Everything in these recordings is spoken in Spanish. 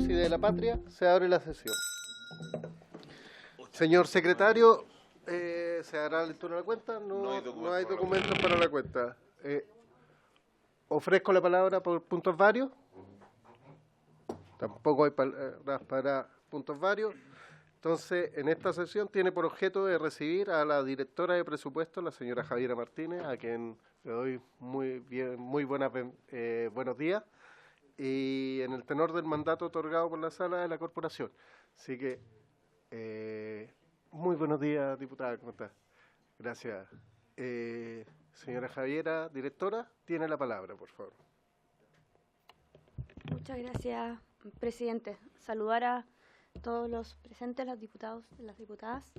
Dios y de la patria, se abre la sesión. Señor secretario, ¿se hará lectura de la cuenta? No hay documentos para la cuenta. ¿Ofrezco la palabra por puntos varios? Tampoco hay palabras para puntos varios. Entonces, en esta sesión tiene por objeto de recibir a la directora de presupuesto, la señora Javiera Martínez, a quien le doy buenos días, y en el tenor del mandato otorgado por la sala de la corporación. Así que, muy buenos días, diputada, ¿cómo está? Gracias. Señora Javiera, directora, tiene la palabra, por favor. Muchas gracias, presidente. Saludar a todos los presentes, los diputados y las diputadas.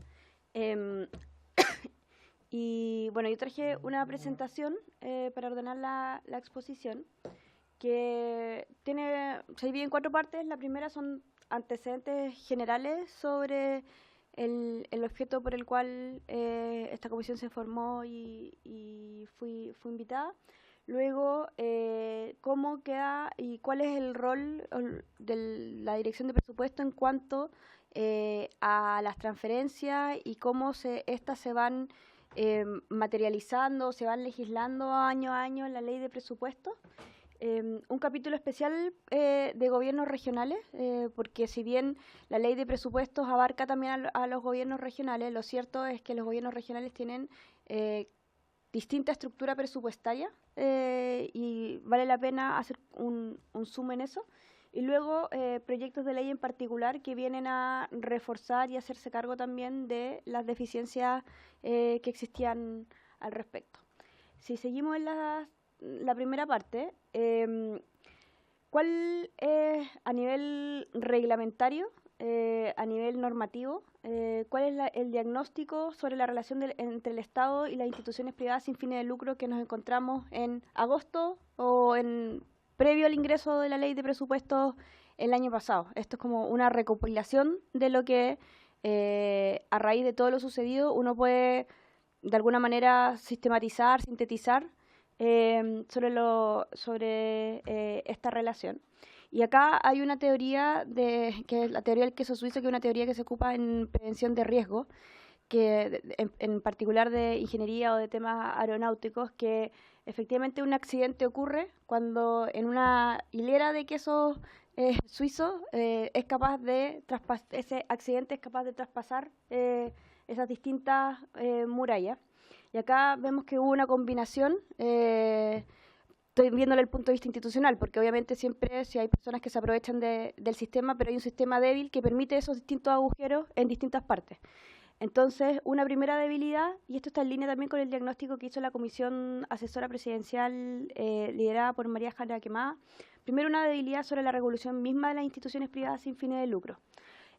Y bueno, yo traje una presentación para ordenar la exposición, que se divide en 4 partes. La primera son antecedentes generales sobre el objeto por el cual esta comisión se formó y fui invitada. Luego, cómo queda y cuál es el rol de la Dirección de Presupuesto en cuanto a las transferencias y cómo estas se van materializando, se van legislando año a año en la Ley de Presupuesto. Un capítulo especial de gobiernos regionales, porque si bien la Ley de Presupuestos abarca también a los gobiernos regionales, lo cierto es que los gobiernos regionales tienen distinta estructura presupuestaria y vale la pena hacer un zoom en eso. Y luego proyectos de ley en particular que vienen a reforzar y hacerse cargo también de las deficiencias que existían al respecto. Si seguimos en la primera parte, ¿cuál es a nivel reglamentario, a nivel normativo, cuál es el diagnóstico sobre la relación entre el Estado y las instituciones privadas sin fines de lucro que nos encontramos en agosto o previo al ingreso de la Ley de Presupuestos el año pasado? Esto es como una recopilación de lo que, a raíz de todo lo sucedido, uno puede de alguna manera sistematizar, sintetizar sobre esta relación. Y acá hay una teoría, que es la teoría del queso suizo, que es una teoría que se ocupa en prevención de riesgo, que en particular de ingeniería o de temas aeronáuticos, que efectivamente un accidente ocurre cuando en una hilera de quesos suizos ese accidente es capaz de traspasar esas distintas murallas. Y acá vemos que hubo una combinación, estoy viéndole el punto de vista institucional, porque obviamente siempre si hay personas que se aprovechan del sistema, pero hay un sistema débil que permite esos distintos agujeros en distintas partes. Entonces, una primera debilidad, y esto está en línea también con el diagnóstico que hizo la Comisión Asesora Presidencial liderada por María Jara Quemada. Primero, una debilidad sobre la regulación misma de las instituciones privadas sin fines de lucro.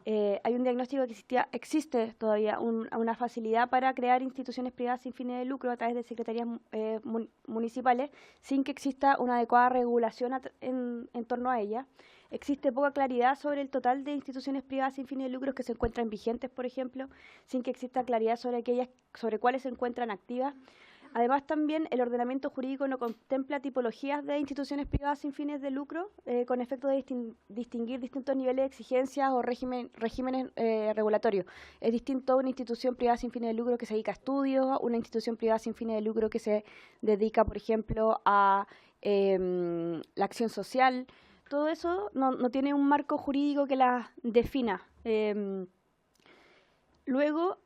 Hay un diagnóstico que existe todavía una facilidad para crear instituciones privadas sin fines de lucro a través de secretarías municipales sin que exista una adecuada regulación en torno a ella. Existe poca claridad sobre el total de instituciones privadas sin fines de lucro que se encuentran vigentes, por ejemplo, sin que exista claridad sobre cuáles se encuentran activas. Además, también el ordenamiento jurídico no contempla tipologías de instituciones privadas sin fines de lucro con efecto de distinguir distintos niveles de exigencias o regímenes regulatorios. Es distinto a una institución privada sin fines de lucro que se dedica a estudios, una institución privada sin fines de lucro que se dedica, por ejemplo, a la acción social. Todo eso no tiene un marco jurídico que las defina. Luego,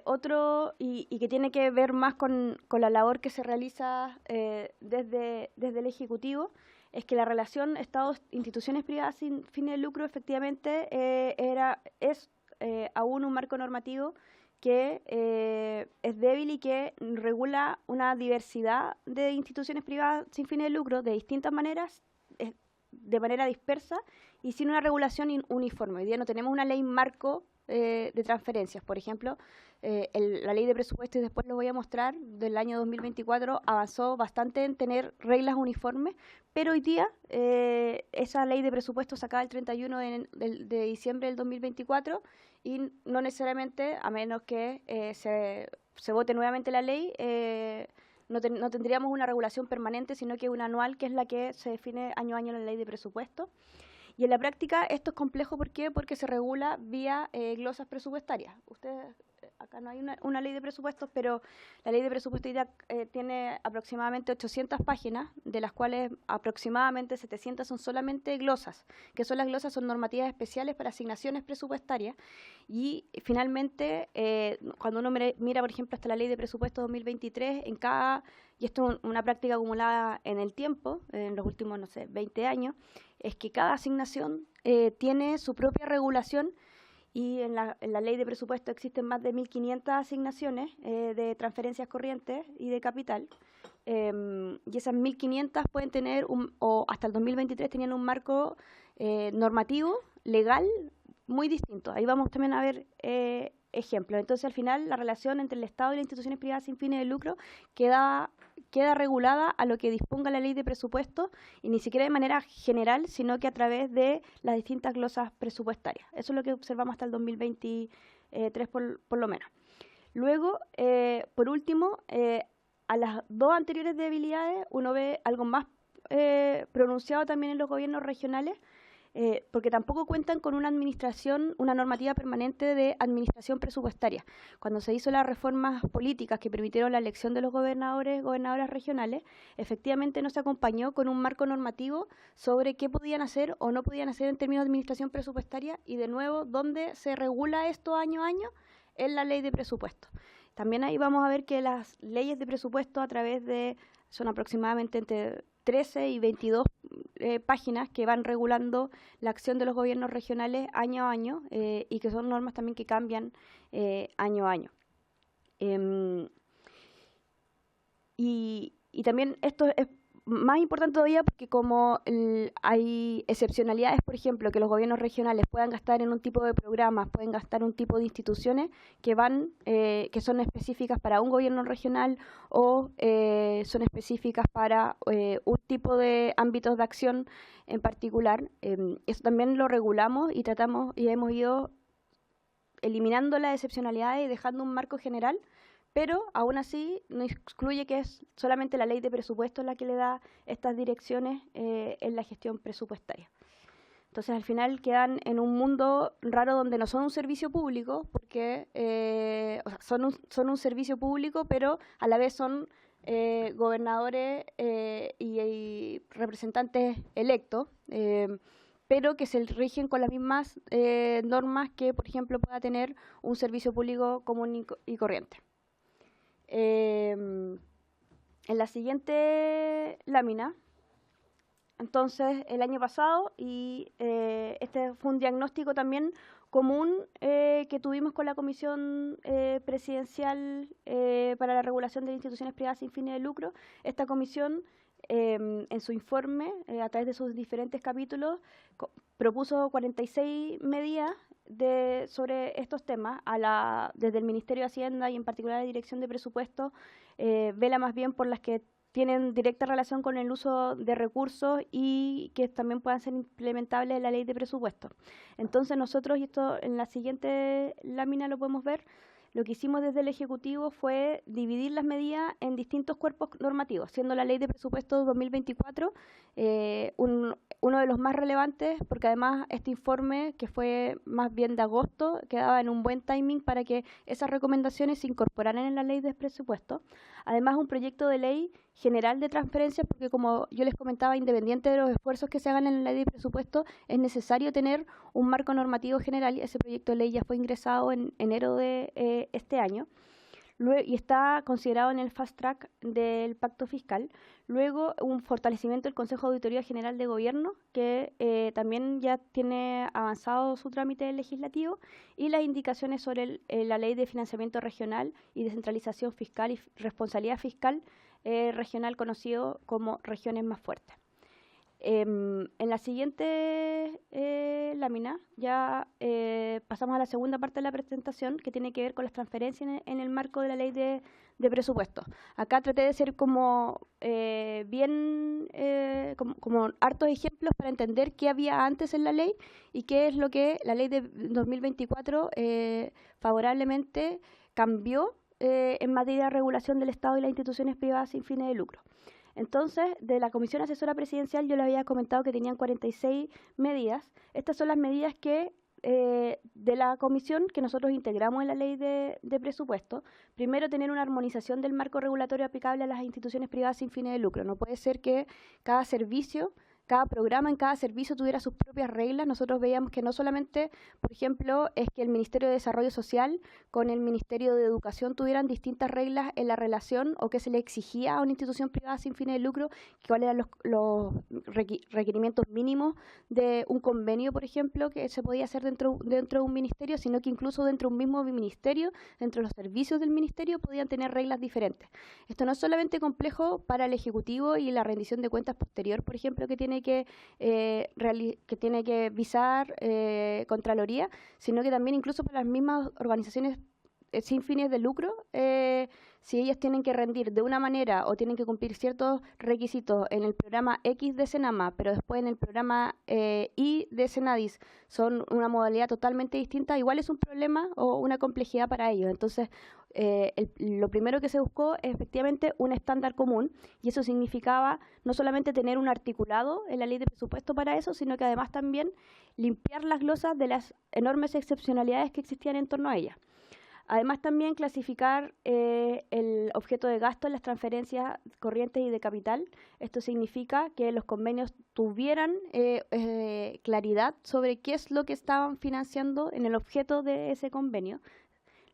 otro, y que tiene que ver más con la labor que se realiza desde el Ejecutivo, es que la relación Estado-instituciones privadas sin fines de lucro efectivamente es aún un marco normativo que es débil y que regula una diversidad de instituciones privadas sin fines de lucro de distintas maneras, de manera dispersa y sin una regulación uniforme. Hoy día no tenemos una ley marco de transferencias. Por ejemplo, la ley de presupuesto, y después lo voy a mostrar, del año 2024 avanzó bastante en tener reglas uniformes, pero hoy día esa ley de presupuesto se acaba el 31 de diciembre del 2024 y no necesariamente, a menos que se vote nuevamente la ley, no tendríamos una regulación permanente, sino que una anual, que es la que se define año a año en la ley de presupuesto. Y en la práctica esto es complejo, ¿por qué? Porque se regula vía glosas presupuestarias. Ustedes, acá no hay una ley de presupuestos, pero la ley de presupuestos tiene aproximadamente 800 páginas, de las cuales aproximadamente 700 son solamente glosas. ¿Qué son las glosas? Son normativas especiales para asignaciones presupuestarias. Y finalmente, cuando uno mira, por ejemplo, hasta la ley de presupuestos 2023, y esto es una práctica acumulada en el tiempo, en los últimos, no sé, 20 años, es que cada asignación tiene su propia regulación, y en la ley de presupuesto existen más de 1.500 asignaciones de transferencias corrientes y de capital, y esas 1.500 pueden tener, o hasta el 2023 tenían un marco normativo, legal, muy distinto. Ahí vamos también a ver ejemplos. Entonces, al final, la relación entre el Estado y las instituciones privadas sin fines de lucro queda regulada a lo que disponga la ley de presupuesto, y ni siquiera de manera general, sino que a través de las distintas glosas presupuestarias. Eso es lo que observamos hasta el 2023 por lo menos. Luego, por último, a las dos anteriores debilidades uno ve algo más pronunciado también en los gobiernos regionales, porque tampoco cuentan con una normativa permanente de administración presupuestaria. Cuando se hizo las reformas políticas que permitieron la elección de los gobernadoras regionales, efectivamente no se acompañó con un marco normativo sobre qué podían hacer o no podían hacer en términos de administración presupuestaria, y de nuevo, ¿dónde se regula esto año a año? En la ley de presupuesto. También ahí vamos a ver que las leyes de presupuesto son aproximadamente entre 13 y 22 páginas que van regulando la acción de los gobiernos regionales año a año, y que son normas también que cambian año a año. Y también esto es más importante todavía porque como hay excepcionalidades, por ejemplo, que los gobiernos regionales puedan gastar en un tipo de programas, pueden gastar un tipo de instituciones que son específicas para un gobierno regional, o son específicas para un tipo de ámbitos de acción en particular. Eso también lo regulamos y tratamos, y hemos ido eliminando las excepcionalidades y dejando un marco general, pero aún así no excluye que es solamente la ley de presupuesto la que le da estas direcciones en la gestión presupuestaria. Entonces, al final quedan en un mundo raro donde no son un servicio público, porque son un servicio público, pero a la vez son gobernadores y representantes electos, pero que se rigen con las mismas normas que, por ejemplo, pueda tener un servicio público común y corriente. En la siguiente lámina, entonces, el año pasado, y este fue un diagnóstico también común que tuvimos con la Comisión Presidencial para la Regulación de Instituciones Privadas sin fines de lucro. Esta comisión, en su informe, a través de sus diferentes capítulos, propuso 46 medidas sobre estos temas. Desde el Ministerio de Hacienda y en particular la Dirección de Presupuesto vela más bien por las que tienen directa relación con el uso de recursos y que también puedan ser implementables en la ley de presupuesto. Entonces nosotros, y esto en la siguiente lámina lo podemos ver, lo que hicimos desde el Ejecutivo fue dividir las medidas en distintos cuerpos normativos, siendo la Ley de Presupuesto 2024 uno de los más relevantes, porque además este informe, que fue más bien de agosto, quedaba en un buen timing para que esas recomendaciones se incorporaran en la Ley de Presupuesto. Además, un proyecto de ley general de transferencias, porque como yo les comentaba, independiente de los esfuerzos que se hagan en la Ley de Presupuesto, es necesario tener un marco normativo general, y ese proyecto de ley ya fue ingresado en enero de este año. Y está considerado en el fast track del pacto fiscal. Luego, un fortalecimiento del Consejo de Auditoría General de Gobierno, que también ya tiene avanzado su trámite legislativo, y las indicaciones sobre la Ley de Financiamiento Regional y Descentralización Fiscal y Responsabilidad Fiscal Regional, conocido como Regiones Más Fuertes. En la siguiente lámina ya pasamos a la segunda parte de la presentación, que tiene que ver con las transferencias en el marco de la ley de presupuesto. Acá traté de ser como hartos ejemplos para entender qué había antes en la ley y qué es lo que la ley de 2024 favorablemente cambió en materia de regulación del Estado y las instituciones privadas sin fines de lucro. Entonces, de la Comisión Asesora Presidencial yo les había comentado que tenían 46 medidas. Estas son las medidas que de la comisión que nosotros integramos en la ley de presupuesto. Primero, tener una armonización del marco regulatorio aplicable a las instituciones privadas sin fines de lucro. No puede ser que cada servicio, cada programa en cada servicio tuviera sus propias reglas. Nosotros veíamos que no solamente, por ejemplo, es que el Ministerio de Desarrollo Social con el Ministerio de Educación tuvieran distintas reglas en la relación o que se le exigía a una institución privada sin fines de lucro, cuáles eran los requerimientos mínimos de un convenio, por ejemplo, que se podía hacer dentro de un ministerio, sino que incluso dentro de un mismo ministerio, dentro de los servicios del ministerio, podían tener reglas diferentes. Esto no es solamente complejo para el Ejecutivo y la rendición de cuentas posterior, por ejemplo, que tiene que visar Contraloría, sino que también incluso para las mismas organizaciones sin fines de lucro, si ellas tienen que rendir de una manera o tienen que cumplir ciertos requisitos en el programa X de Senama, pero después en el programa Y de Senadis son una modalidad totalmente distinta, igual es un problema o una complejidad para ellos. Entonces, lo primero que se buscó es efectivamente un estándar común, y eso significaba no solamente tener un articulado en la ley de presupuesto para eso, sino que además también limpiar las glosas de las enormes excepcionalidades que existían en torno a ellas. Además, también clasificar el objeto de gasto en las transferencias corrientes y de capital. Esto significa que los convenios tuvieran claridad sobre qué es lo que estaban financiando en el objeto de ese convenio.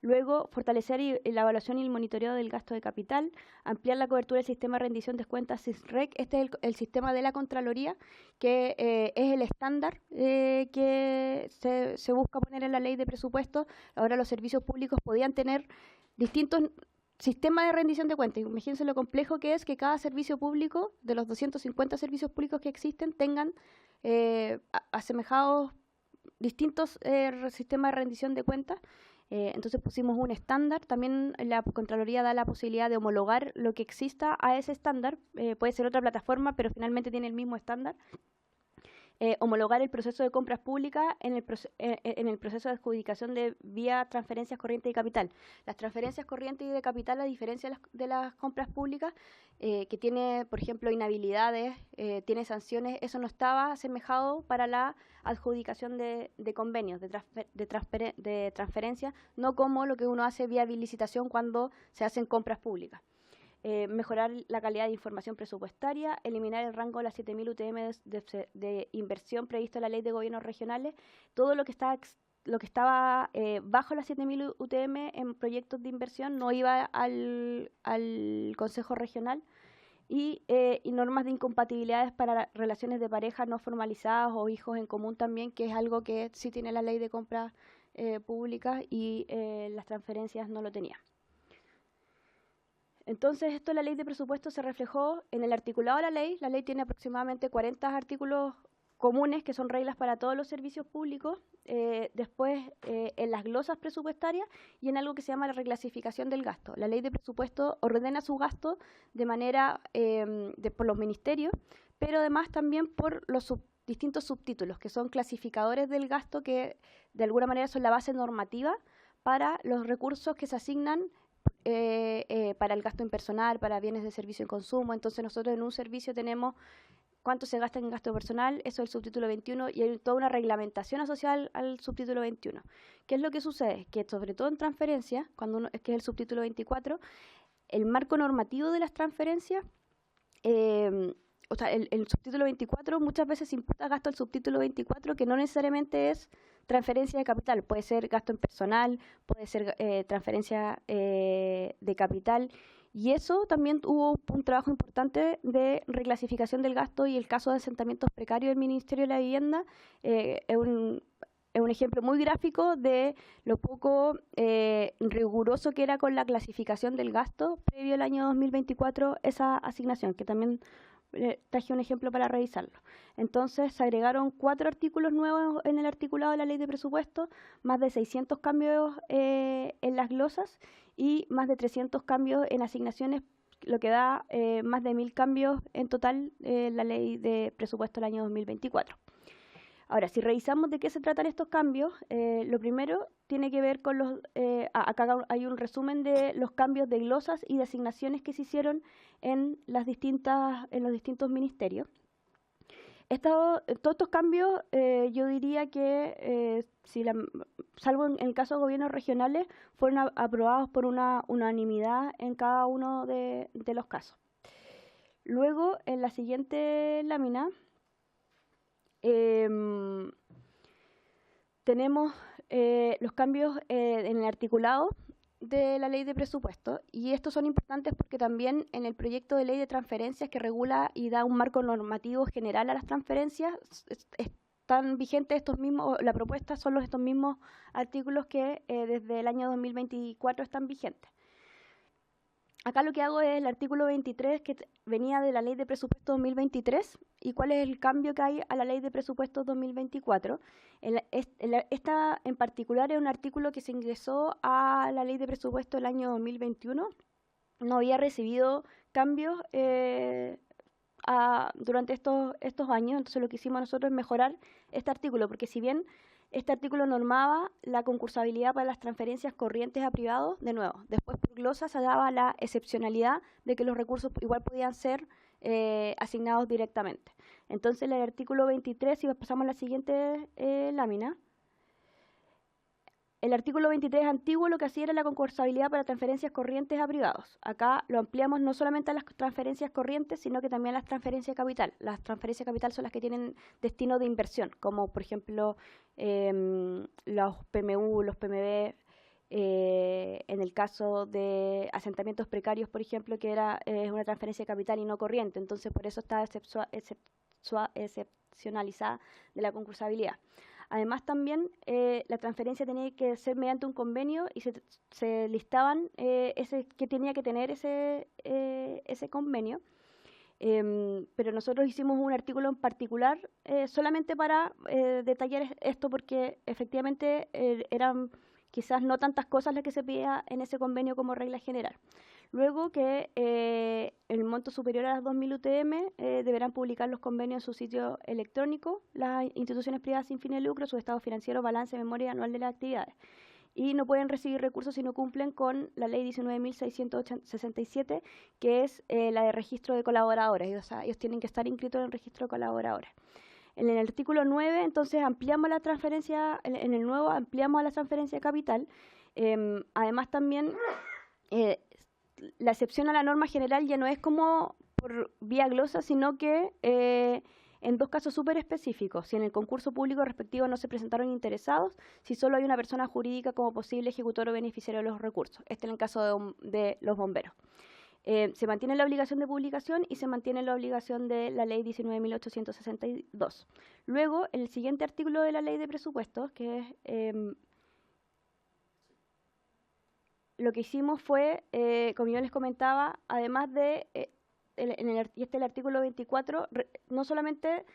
Luego, fortalecer la evaluación y el monitoreo del gasto de capital, ampliar la cobertura del sistema de rendición de cuentas SISREC. Este es el sistema de la Contraloría, que es el estándar que se busca poner en la ley de presupuesto. Ahora los servicios públicos podían tener distintos sistemas de rendición de cuentas. Imagínense lo complejo que es que cada servicio público, de los 250 servicios públicos que existen, tengan asemejados distintos sistemas de rendición de cuentas. Entonces pusimos un estándar. También la Contraloría da la posibilidad de homologar lo que exista a ese estándar. Puede ser otra plataforma, pero finalmente tiene el mismo estándar. Homologar el proceso de compras públicas en el proceso de adjudicación de vía transferencias corrientes y capital. Las transferencias corrientes y de capital, a diferencia de las compras públicas, que tiene, por ejemplo, inhabilidades, tiene sanciones, eso no estaba asemejado para la adjudicación de convenios, de transferencia, no como lo que uno hace vía licitación cuando se hacen compras públicas. Mejorar la calidad de información presupuestaria, eliminar el rango de las 7.000 UTM de inversión previsto en la Ley de Gobiernos Regionales, todo lo que estaba bajo las 7.000 UTM en proyectos de inversión no iba al Consejo Regional, y normas de incompatibilidades para relaciones de pareja no formalizadas o hijos en común también, que es algo que sí tiene la Ley de Compras Públicas y las transferencias no lo tenía. Entonces, esto en la ley de presupuesto se reflejó en el articulado de la ley. La ley tiene aproximadamente 40 artículos comunes, que son reglas para todos los servicios públicos. Después, en las glosas presupuestarias y en algo que se llama la reclasificación del gasto. La ley de presupuesto ordena su gasto de manera por los ministerios, pero además también por los distintos subtítulos, que son clasificadores del gasto, que de alguna manera son la base normativa para los recursos que se asignan para el gasto impersonal, para bienes de servicio y consumo. Entonces nosotros en un servicio tenemos cuánto se gasta en gasto personal, eso es el subtítulo 21, y hay toda una reglamentación asociada al subtítulo 21. ¿Qué es lo que sucede? Que sobre todo en transferencias, que es el subtítulo 24, el marco normativo de las transferencias, o sea, el subtítulo 24 muchas veces imputa gasto al subtítulo 24, que no necesariamente es transferencia de capital, puede ser gasto en personal, puede ser transferencia de capital, y eso también hubo un trabajo importante de reclasificación del gasto, y el caso de asentamientos precarios del Ministerio de la Vivienda es un ejemplo muy gráfico de lo poco riguroso que era con la clasificación del gasto previo al año 2024, esa asignación, que también traje un ejemplo para revisarlo. Entonces se agregaron 4 artículos nuevos en el articulado de la ley de presupuesto, más de 600 cambios en las glosas y más de 300 cambios en asignaciones, lo que da más de 1.000 cambios en total en la ley de presupuesto del año 2024. Ahora, si revisamos de qué se tratan estos cambios, lo primero tiene que ver con los... acá hay un resumen de los cambios de glosas y de asignaciones que se hicieron en los distintos ministerios. Todos estos cambios, yo diría que, salvo en el caso de gobiernos regionales, fueron aprobados por una unanimidad en cada uno de los casos. Luego, en la siguiente lámina, tenemos los cambios en el articulado de la ley de presupuesto, y estos son importantes porque también en el proyecto de ley de transferencias que regula y da un marco normativo general a las transferencias están vigentes estos mismos, la propuesta son estos mismos artículos que desde el año 2024 están vigentes. Acá lo que hago es el artículo 23 que venía de la ley de presupuesto 2023 y cuál es el cambio que hay a la ley de presupuesto 2024. Esta en particular es un artículo que se ingresó a la ley de presupuesto el año 2021. No había recibido cambios durante estos años, entonces lo que hicimos nosotros es mejorar este artículo, porque si bien este artículo normaba la concursabilidad para las transferencias corrientes a privados, de nuevo, después por glosa se daba la excepcionalidad de que los recursos igual podían ser asignados directamente. Entonces, el artículo 23, si pasamos a la siguiente lámina, el artículo 23 antiguo lo que hacía era la concursabilidad para transferencias corrientes a privados. Acá lo ampliamos no solamente a las transferencias corrientes, sino que también a las transferencias de capital. Las transferencias de capital son las que tienen destino de inversión, como por ejemplo los PMU, los PMB, en el caso de asentamientos precarios, por ejemplo, que es una transferencia de capital y no corriente. Entonces, por eso está excepcionalizada de la concursabilidad. Además, también la transferencia tenía que ser mediante un convenio y se listaban que tenía que tener ese convenio. Pero nosotros hicimos un artículo en particular solamente para detallar esto, porque efectivamente eran quizás no tantas cosas las que se pedía en ese convenio como regla general. Luego que el monto superior a las 2.000 UTM deberán publicar los convenios en su sitio electrónico, las instituciones privadas sin fines de lucro, su estado financiero, balance, memoria anual de las actividades. Y no pueden recibir recursos si no cumplen con la ley 19.667, que es la de registro de colaboradores. O sea, ellos tienen que estar inscritos en el registro de colaboradores. En el artículo 9, entonces, ampliamos la transferencia, en el nuevo ampliamos a la transferencia de capital. Además, también la excepción a la norma general ya no es como por vía glosa, sino que en dos casos súper específicos: si en el concurso público respectivo no se presentaron interesados, si solo hay una persona jurídica como posible ejecutor o beneficiario de los recursos. Este en el caso de los bomberos. Se mantiene la obligación de publicación y se mantiene la obligación de la ley 19.862. Luego, el siguiente artículo de la ley de presupuestos, que es... lo que hicimos fue, como yo les comentaba, además de, el artículo 24, no solamente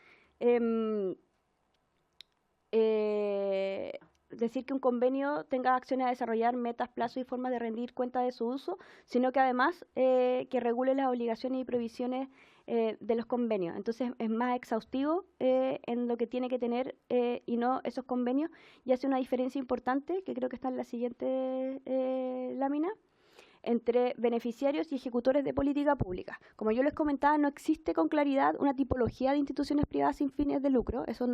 decir que un convenio tenga acciones a desarrollar, metas, plazos y formas de rendir cuenta de su uso, sino que además que regule las obligaciones y prohibiciones de los convenios. Entonces es más exhaustivo en lo que tiene que tener y no esos convenios, y hace una diferencia importante, que creo que está en la siguiente lámina, entre beneficiarios y ejecutores de política pública. Como yo les comentaba, no existe con claridad una tipología de instituciones privadas sin fines de lucro. Eso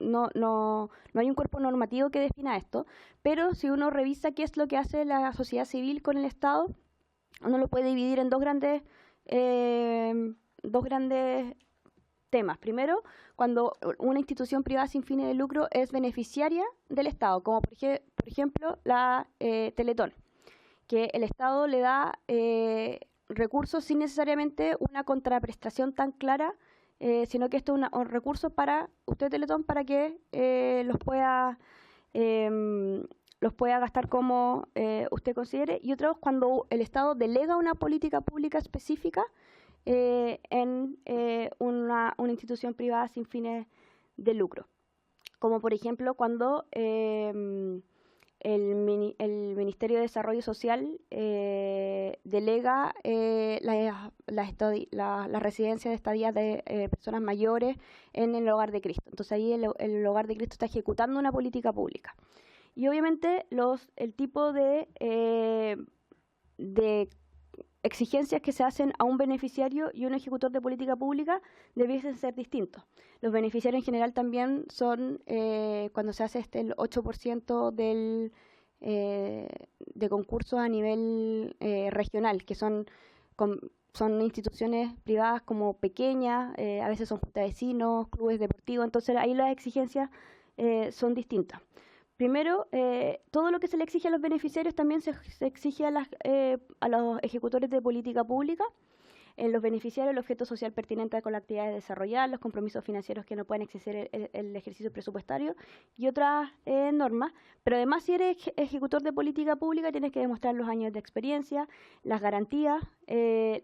no hay un cuerpo normativo que defina esto, pero si uno revisa qué es lo que hace la sociedad civil con el Estado, uno lo puede dividir en dos grandes temas. Primero, cuando una institución privada sin fines de lucro es beneficiaria del Estado, como por ejemplo la Teletón, que el Estado le da recursos sin necesariamente una contraprestación tan clara, sino que esto es un recurso para usted, Teletón, para que los pueda gastar como usted considere. Y otro es cuando el Estado delega una política pública específica en una institución privada sin fines de lucro. Como por ejemplo cuando el Ministerio de Desarrollo Social delega la residencia de estadía de personas mayores en el Hogar de Cristo. Entonces ahí el Hogar de Cristo está ejecutando una política pública. Y obviamente el tipo de exigencias que se hacen a un beneficiario y un ejecutor de política pública debiesen ser distintos. Los beneficiarios en general también son, cuando se hace el 8% de concursos a nivel regional, que son instituciones privadas como pequeñas, a veces son juntas de vecinos, clubes deportivos, entonces ahí las exigencias son distintas. Primero, todo lo que se le exige a los beneficiarios también se exige a los ejecutores de política pública. En los beneficiarios, el objeto social pertinente con las actividades desarrolladas, los compromisos financieros que no pueden exceder el ejercicio presupuestario y otras normas. Pero además, si eres ejecutor de política pública, tienes que demostrar los años de experiencia, las garantías,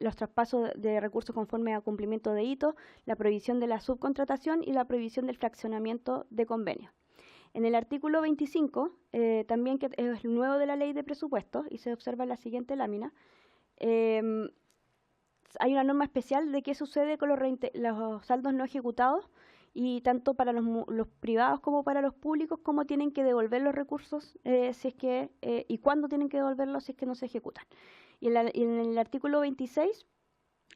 los traspasos de recursos conforme a cumplimiento de hitos, la prohibición de la subcontratación y la prohibición del fraccionamiento de convenios. En el artículo 25, también que es el nuevo de la ley de presupuestos, y se observa en la siguiente lámina, hay una norma especial de qué sucede con los saldos no ejecutados, y tanto para los privados como para los públicos, cómo tienen que devolver los recursos si es que, y cuándo tienen que devolverlos si es que no se ejecutan. Y en el artículo 26,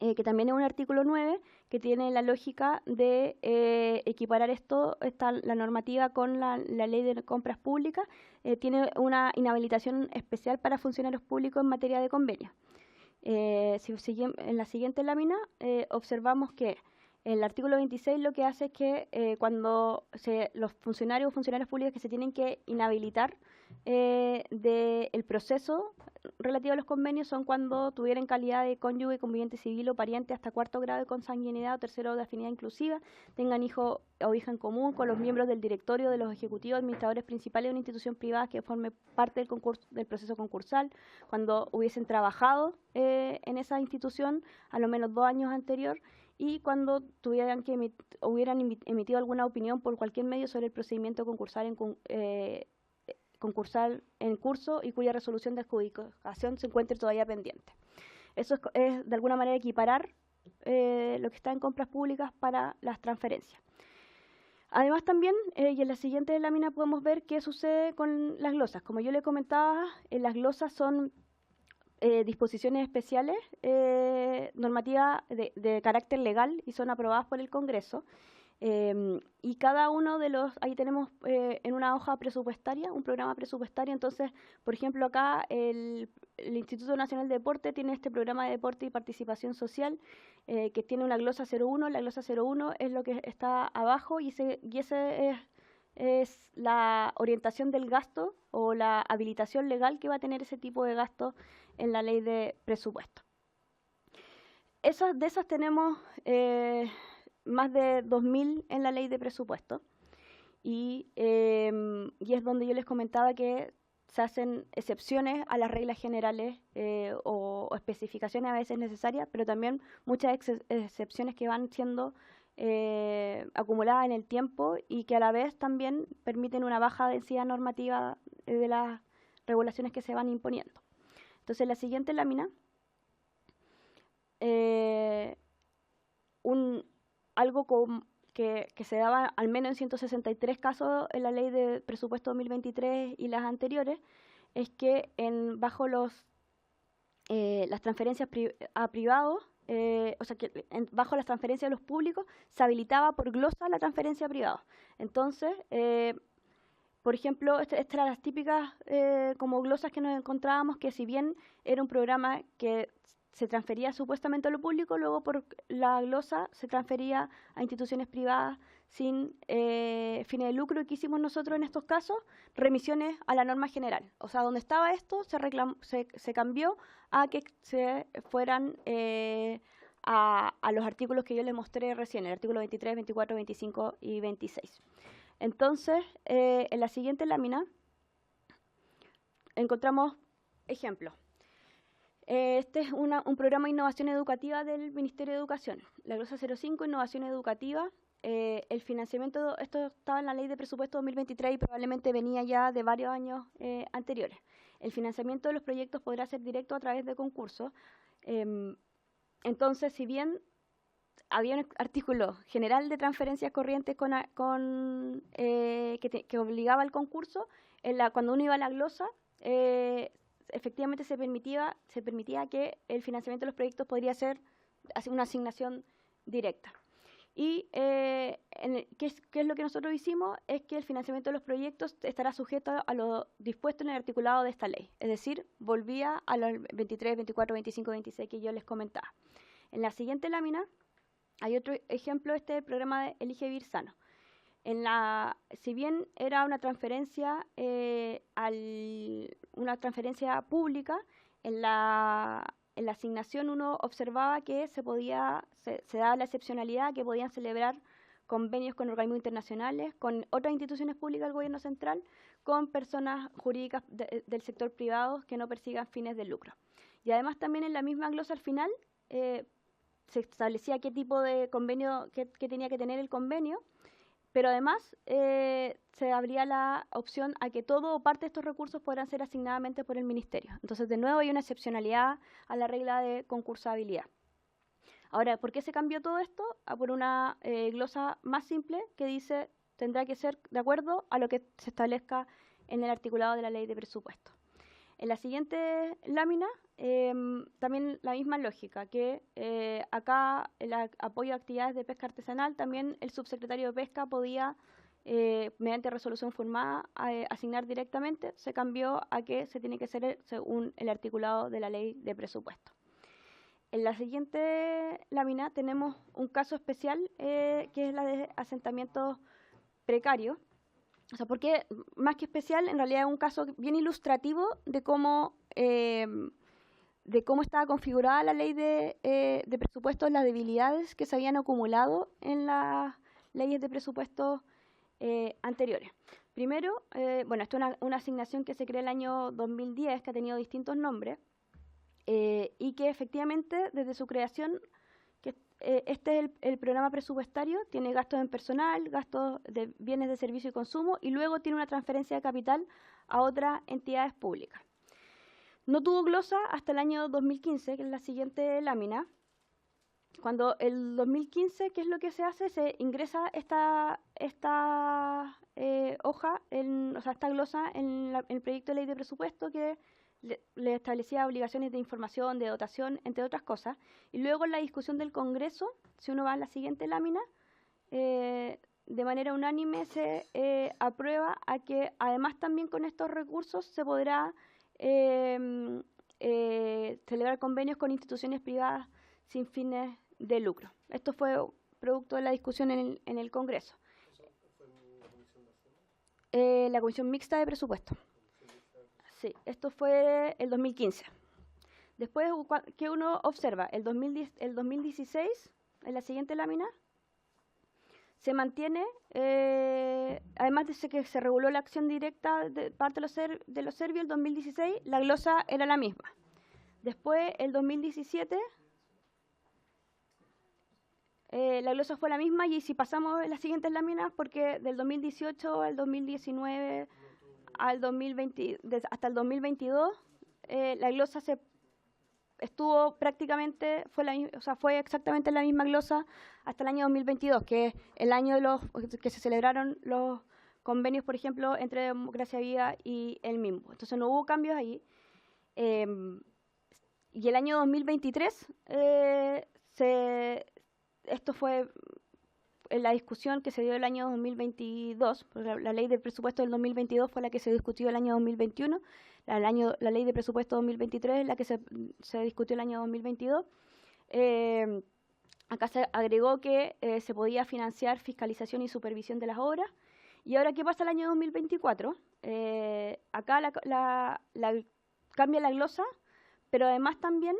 que también es un artículo 9, que tiene la lógica de equiparar la normativa con la ley de compras públicas, tiene una inhabilitación especial para funcionarios públicos en materia de convenios. En la siguiente lámina observamos que el artículo 26 lo que hace es que cuando los funcionarios o funcionarias públicas que se tienen que inhabilitar del proceso relativo a los convenios son cuando tuvieran calidad de cónyuge, conviviente civil o pariente hasta 4º grado de consanguinidad o 3º grado de afinidad inclusiva, tengan hijo o hija en común con los miembros del directorio, de los ejecutivos, administradores principales de una institución privada que forme parte del proceso concursal, cuando hubiesen trabajado en esa institución a lo menos 2 años anterior, y cuando hubieran emitido alguna opinión por cualquier medio sobre el procedimiento concursal en curso y cuya resolución de adjudicación se encuentre todavía pendiente. Eso es de alguna manera equiparar lo que está en compras públicas para las transferencias. Además también, y en la siguiente lámina podemos ver qué sucede con las glosas. Como yo le comentaba, las glosas son disposiciones especiales, normativas de carácter legal, y son aprobadas por el Congreso. Y cada uno de ahí tenemos en una hoja presupuestaria, un programa presupuestario. Entonces, por ejemplo, acá el Instituto Nacional de Deporte tiene este programa de deporte y participación social, que tiene una glosa 01. La glosa 01 es lo que está abajo, y ese es la orientación del gasto o la habilitación legal que va a tener ese tipo de gasto en la ley de presupuesto. De esas tenemos más de 2.000 en la ley de presupuesto, y es donde yo les comentaba que se hacen excepciones a las reglas generales o especificaciones a veces necesarias, pero también muchas excepciones que van siendo acumuladas en el tiempo y que a la vez también permiten una baja densidad normativa de las regulaciones que se van imponiendo. Entonces, en la siguiente lámina, algo que se daba al menos en 163 casos en la ley de presupuesto 2023 y las anteriores, es que bajo las transferencias a privados, bajo las transferencias de los públicos, se habilitaba por glosa la transferencia a privados. Entonces, por ejemplo, estas eran las típicas como glosas que nos encontrábamos, que si bien era un programa que se transfería supuestamente a lo público, luego por la glosa se transfería a instituciones privadas sin fines de lucro. ¿Y qué hicimos nosotros en estos casos? Remisiones a la norma general. O sea, donde estaba esto se cambió a que se fueran a los artículos que yo les mostré recién, el artículo 23, 24, 25 y 26. Entonces, en la siguiente lámina encontramos ejemplos. Este es un programa de innovación educativa del Ministerio de Educación. La glosa 05, innovación educativa, el financiamiento, esto estaba en la Ley de Presupuesto 2023 y probablemente venía ya de varios años anteriores. El financiamiento de los proyectos podrá ser directo a través de concursos. Entonces, si bien había un artículo general de transferencias corrientes que obligaba al concurso, cuando uno iba a la glosa, efectivamente se permitía que el financiamiento de los proyectos podría ser una asignación directa. Y ¿qué es lo que nosotros hicimos? Es que el financiamiento de los proyectos estará sujeto a lo dispuesto en el articulado de esta ley. Es decir, volvía a los 23, 24, 25, 26 que yo les comentaba. En la siguiente lámina hay otro ejemplo, programa de Elige Vivir Sano. Si bien era una transferencia pública, en la asignación uno observaba que se daba la excepcionalidad que podían celebrar convenios con organismos internacionales, con otras instituciones públicas del gobierno central, con personas jurídicas del sector privado que no persigan fines de lucro. Y además también en la misma glosa al final se establecía qué tipo de convenio, qué tenía que tener el convenio, pero además se abría la opción a que todo o parte de estos recursos podrán ser asignadamente por el Ministerio. Entonces, de nuevo, hay una excepcionalidad a la regla de concursabilidad. Ahora, ¿por qué se cambió todo esto? Por una glosa más simple que dice tendrá que ser de acuerdo a lo que se establezca en el articulado de la Ley de Presupuesto. En la siguiente lámina, también la misma lógica, que acá el apoyo a actividades de pesca artesanal, también el subsecretario de Pesca podía, mediante resolución formada, asignar directamente. Se cambió a que se tiene que hacer según el articulado de la Ley de Presupuesto. En la siguiente lámina tenemos un caso especial, que es la de asentamientos precarios. O sea, porque más que especial, en realidad es un caso bien ilustrativo de cómo estaba configurada la ley de presupuestos, las debilidades que se habían acumulado en las leyes de presupuestos anteriores. Primero, esto es una asignación que se creó el año 2010, que ha tenido distintos nombres, y que efectivamente desde su creación, este es el programa presupuestario, tiene gastos en personal, gastos de bienes de servicio y consumo, y luego tiene una transferencia de capital a otras entidades públicas. No tuvo glosa hasta el año 2015, que es la siguiente lámina. Cuando el 2015, ¿qué es lo que se hace? Se ingresa esta hoja, esta glosa en el proyecto de ley de presupuesto que le establecía obligaciones de información, de dotación, entre otras cosas. Y luego en la discusión del Congreso, si uno va a la siguiente lámina, de manera unánime se aprueba a que además también con estos recursos se podrá celebrar convenios con instituciones privadas sin fines de lucro. Esto fue producto de la discusión en el Congreso. ¿Eso fue en la comisión de La Comisión Mixta de Presupuesto. Sí, esto fue el 2015. Después, ¿qué uno observa? El 2016, en la siguiente lámina, se mantiene, además de que se reguló la acción directa de parte de los serbios, el 2016, la glosa era la misma. Después, el 2017, la glosa fue la misma, y si pasamos en las siguientes láminas, porque del 2018 al 2019... hasta el 2022, la glosa estuvo prácticamente, fue exactamente la misma glosa hasta el año 2022, que es el año que se celebraron los convenios, por ejemplo, entre Democracia Viva y el MIMBO. Entonces no hubo cambios ahí. Y el año 2023, esto fue en la discusión que se dio el año 2022, porque la ley de presupuesto del 2022 fue la que se discutió el año 2021, la ley de presupuesto 2023 es la que se discutió el año 2022. Acá se agregó que se podía financiar fiscalización y supervisión de las obras. Y ahora, ¿qué pasa el año 2024? Acá cambia la glosa, pero además también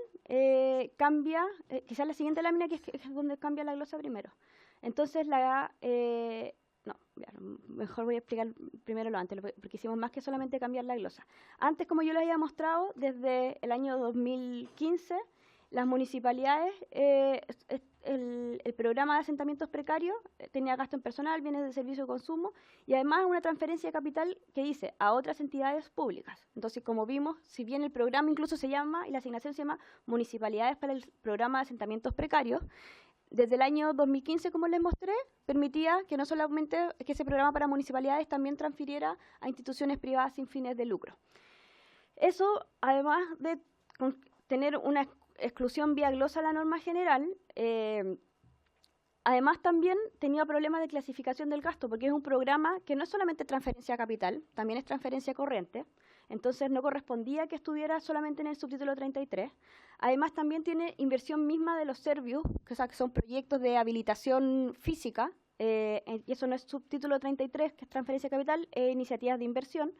cambia, quizás la siguiente lámina, que es donde cambia la glosa primero. Entonces, mejor voy a explicar primero lo antes, porque hicimos más que solamente cambiar la glosa. Antes, como yo les había mostrado, desde el año 2015, las municipalidades, el programa de asentamientos precarios tenía gasto en personal, bienes de servicio de consumo y además una transferencia de capital que dice a otras entidades públicas. Entonces, como vimos, si bien el programa incluso se llama, y la asignación se llama Municipalidades para el Programa de Asentamientos Precarios, desde el año 2015, como les mostré, permitía que no solamente que ese programa para municipalidades también transfiriera a instituciones privadas sin fines de lucro. Eso, además de tener una exclusión vía glosa a la norma general, además también tenía problemas de clasificación del gasto, porque es un programa que no es solamente transferencia a capital, también es transferencia corriente, entonces no correspondía que estuviera solamente en el subtítulo 33. Además también tiene inversión misma de los Servius, que son proyectos de habilitación física, y eso no es subtítulo 33, que es transferencia a capital, es iniciativas de inversión.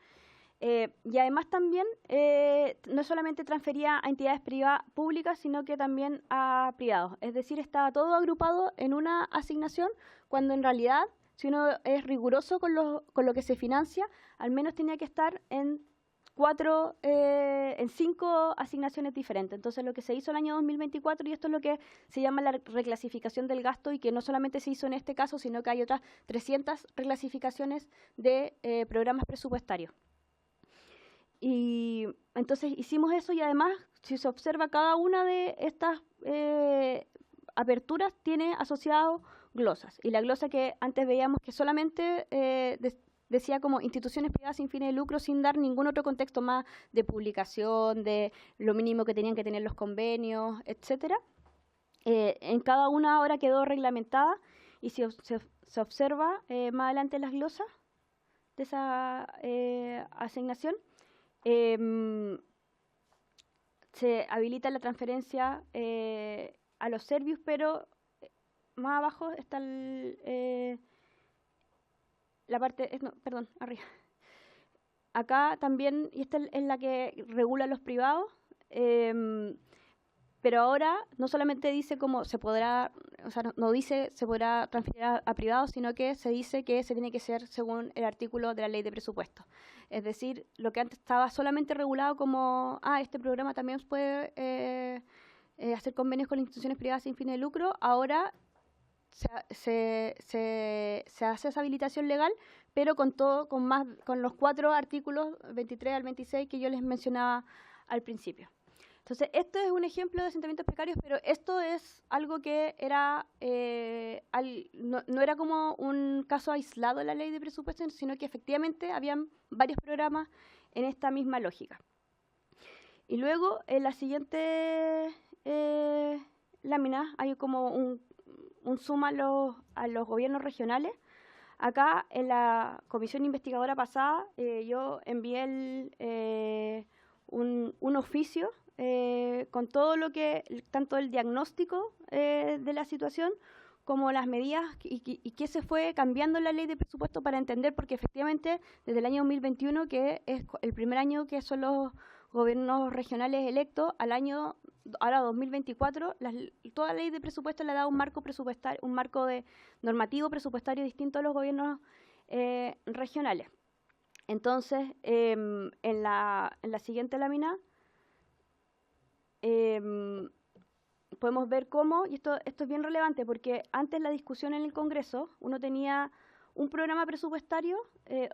Y además también no solamente transfería a entidades públicas, sino que también a privados. Es decir, estaba todo agrupado en una asignación, cuando en realidad, si uno es riguroso con lo que se financia, al menos tenía que estar en 5 asignaciones diferentes. Entonces, lo que se hizo en el año 2024, y esto es lo que se llama la reclasificación del gasto, y que no solamente se hizo en este caso, sino que hay otras 300 reclasificaciones de programas presupuestarios. Y entonces hicimos eso, y además, si se observa, cada una de estas aperturas tiene asociado glosas. Y la glosa que antes veíamos que solamente decía como instituciones privadas sin fines de lucro, sin dar ningún otro contexto más de publicación, de lo mínimo que tenían que tener los convenios, etcétera. En cada una ahora quedó reglamentada, y si se observa más adelante las glosas de esa asignación, se habilita la transferencia a los Servius, pero más abajo está la parte, arriba. Acá también, y esta es la que regula los privados, pero ahora no solamente dice cómo se podrá, o sea, no dice se podrá transferir a privados, sino que se dice que se tiene que hacer según el artículo de la ley de presupuesto. Es decir, lo que antes estaba solamente regulado como, este programa también puede hacer convenios con instituciones privadas sin fines de lucro, ahora se hace esa habilitación legal, pero con los 4 artículos 23 al 26 que yo les mencionaba al principio. Entonces, esto es un ejemplo de asentamientos precarios, pero esto es algo que era no era como un caso aislado en la ley de presupuesto, sino que efectivamente habían varios programas en esta misma lógica. Y luego, en la siguiente lámina, hay como un suma a los gobiernos regionales. Acá, en la comisión investigadora pasada, yo envié un oficio con todo lo que, tanto el diagnóstico de la situación como las medidas y qué se fue cambiando en la ley de presupuesto para entender, porque efectivamente desde el año 2021, que es el primer año que son los gobiernos regionales electos, al año ahora 2024, toda la ley de presupuesto le da un marco presupuestario, un marco de normativo presupuestario distinto a los gobiernos regionales. Entonces, en la siguiente lámina podemos ver cómo, y esto es bien relevante, porque antes la discusión en el Congreso, uno tenía un programa presupuestario,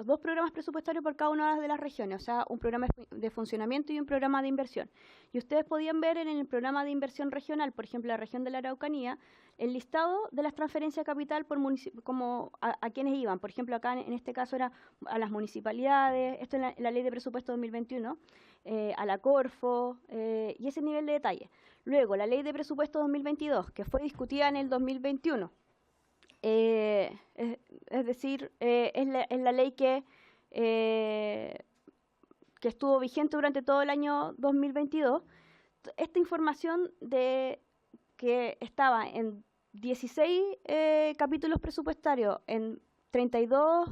2 programas presupuestarios por cada una de las regiones, o sea, un programa de funcionamiento y un programa de inversión. Y ustedes podían ver en el programa de inversión regional, por ejemplo, la región de la Araucanía, el listado de las transferencias de capital por como a quienes iban. Por ejemplo, acá en este caso era a las municipalidades, esto en la ley de presupuesto 2021, a la Corfo, y ese nivel de detalle. Luego, la ley de presupuesto 2022, que fue discutida en el 2021. Es decir, es la ley que estuvo vigente durante todo el año 2022. Esta información que estaba en 16 capítulos presupuestarios, en 32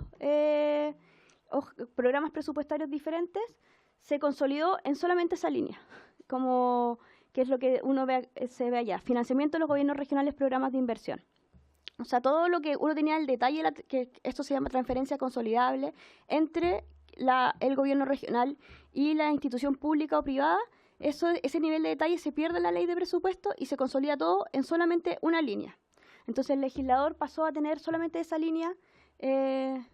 programas presupuestarios diferentes, se consolidó en solamente esa línea, como que es lo que se ve allá: financiamiento de los gobiernos regionales, programas de inversión. O sea, todo lo que uno tenía el detalle, que esto se llama transferencia consolidable entre el gobierno regional y la institución pública o privada, ese nivel de detalle se pierde en la ley de presupuesto y se consolida todo en solamente una línea. Entonces el legislador pasó a tener solamente esa línea en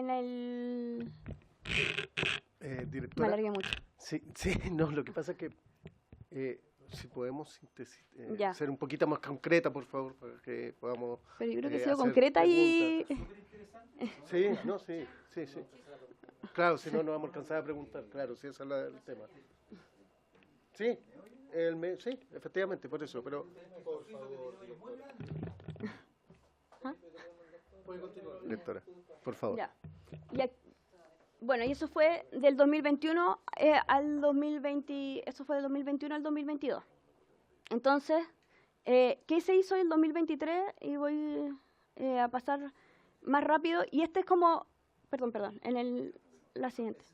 el... Directora, me alargué mucho. Sí, no, lo que pasa es que si podemos Ya. ser un poquito más concreta, por favor, para que podamos... Pero yo creo que he sido hacer concreta preguntas. y... Sí, no, sí. Claro, si no, no vamos a alcanzar a preguntar, claro, si ese es el tema. Sí, sí, efectivamente, por eso, pero... Por favor, puede continuar, directora, por favor. Ya. Bueno, y eso fue del 2021 al 2020, eso fue del 2021 al 2022. Entonces, ¿qué se hizo en el 2023? Y voy a pasar más rápido. Y este es como, perdón, la siguiente.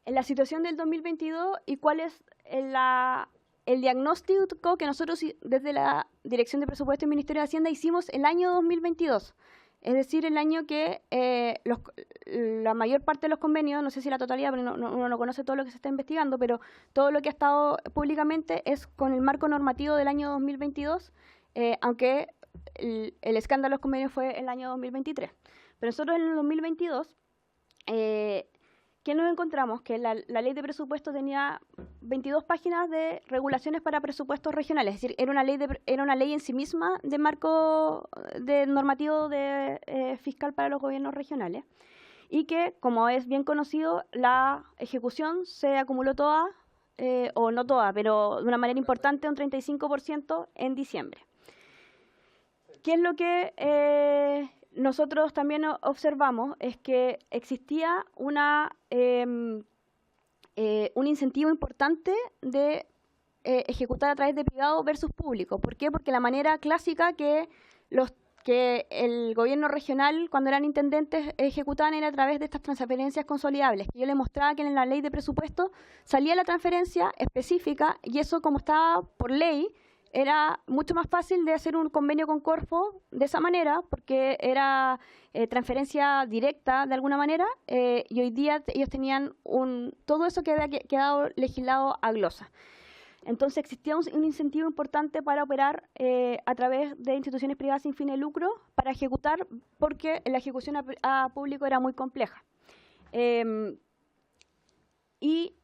En la situación del 2022 y cuál es el diagnóstico que nosotros desde la Dirección de Presupuesto y Ministerio de Hacienda hicimos el año 2022. Es decir, el año que la mayor parte de los convenios, no sé si la totalidad, pero uno no conoce todo lo que se está investigando, pero todo lo que ha estado públicamente es con el marco normativo del año 2022, aunque el escándalo de los convenios fue el año 2023. Pero nosotros en el 2022, ¿qué nos encontramos? Que la ley de presupuesto tenía 22 páginas de regulaciones para presupuestos regionales, es decir, era una ley en sí misma de marco de normativo fiscal para los gobiernos regionales, y que, como es bien conocido, la ejecución se acumuló toda, o no toda, pero de una manera importante, un 35% en diciembre. ¿Qué es lo que nosotros también observamos? Es que existía un incentivo importante de ejecutar a través de privado versus público. ¿Por qué? Porque la manera clásica que el gobierno regional, cuando eran intendentes, ejecutaban era a través de estas transferencias consolidables. Yo les mostraba que en la ley de presupuesto salía la transferencia específica y eso, como estaba por ley, era mucho más fácil de hacer un convenio con Corfo de esa manera, porque era transferencia directa de alguna manera, y hoy día ellos tenían todo eso que había quedado legislado a glosa. Entonces existía un incentivo importante para operar a través de instituciones privadas sin fin de lucro para ejecutar, porque la ejecución a público era muy compleja. Y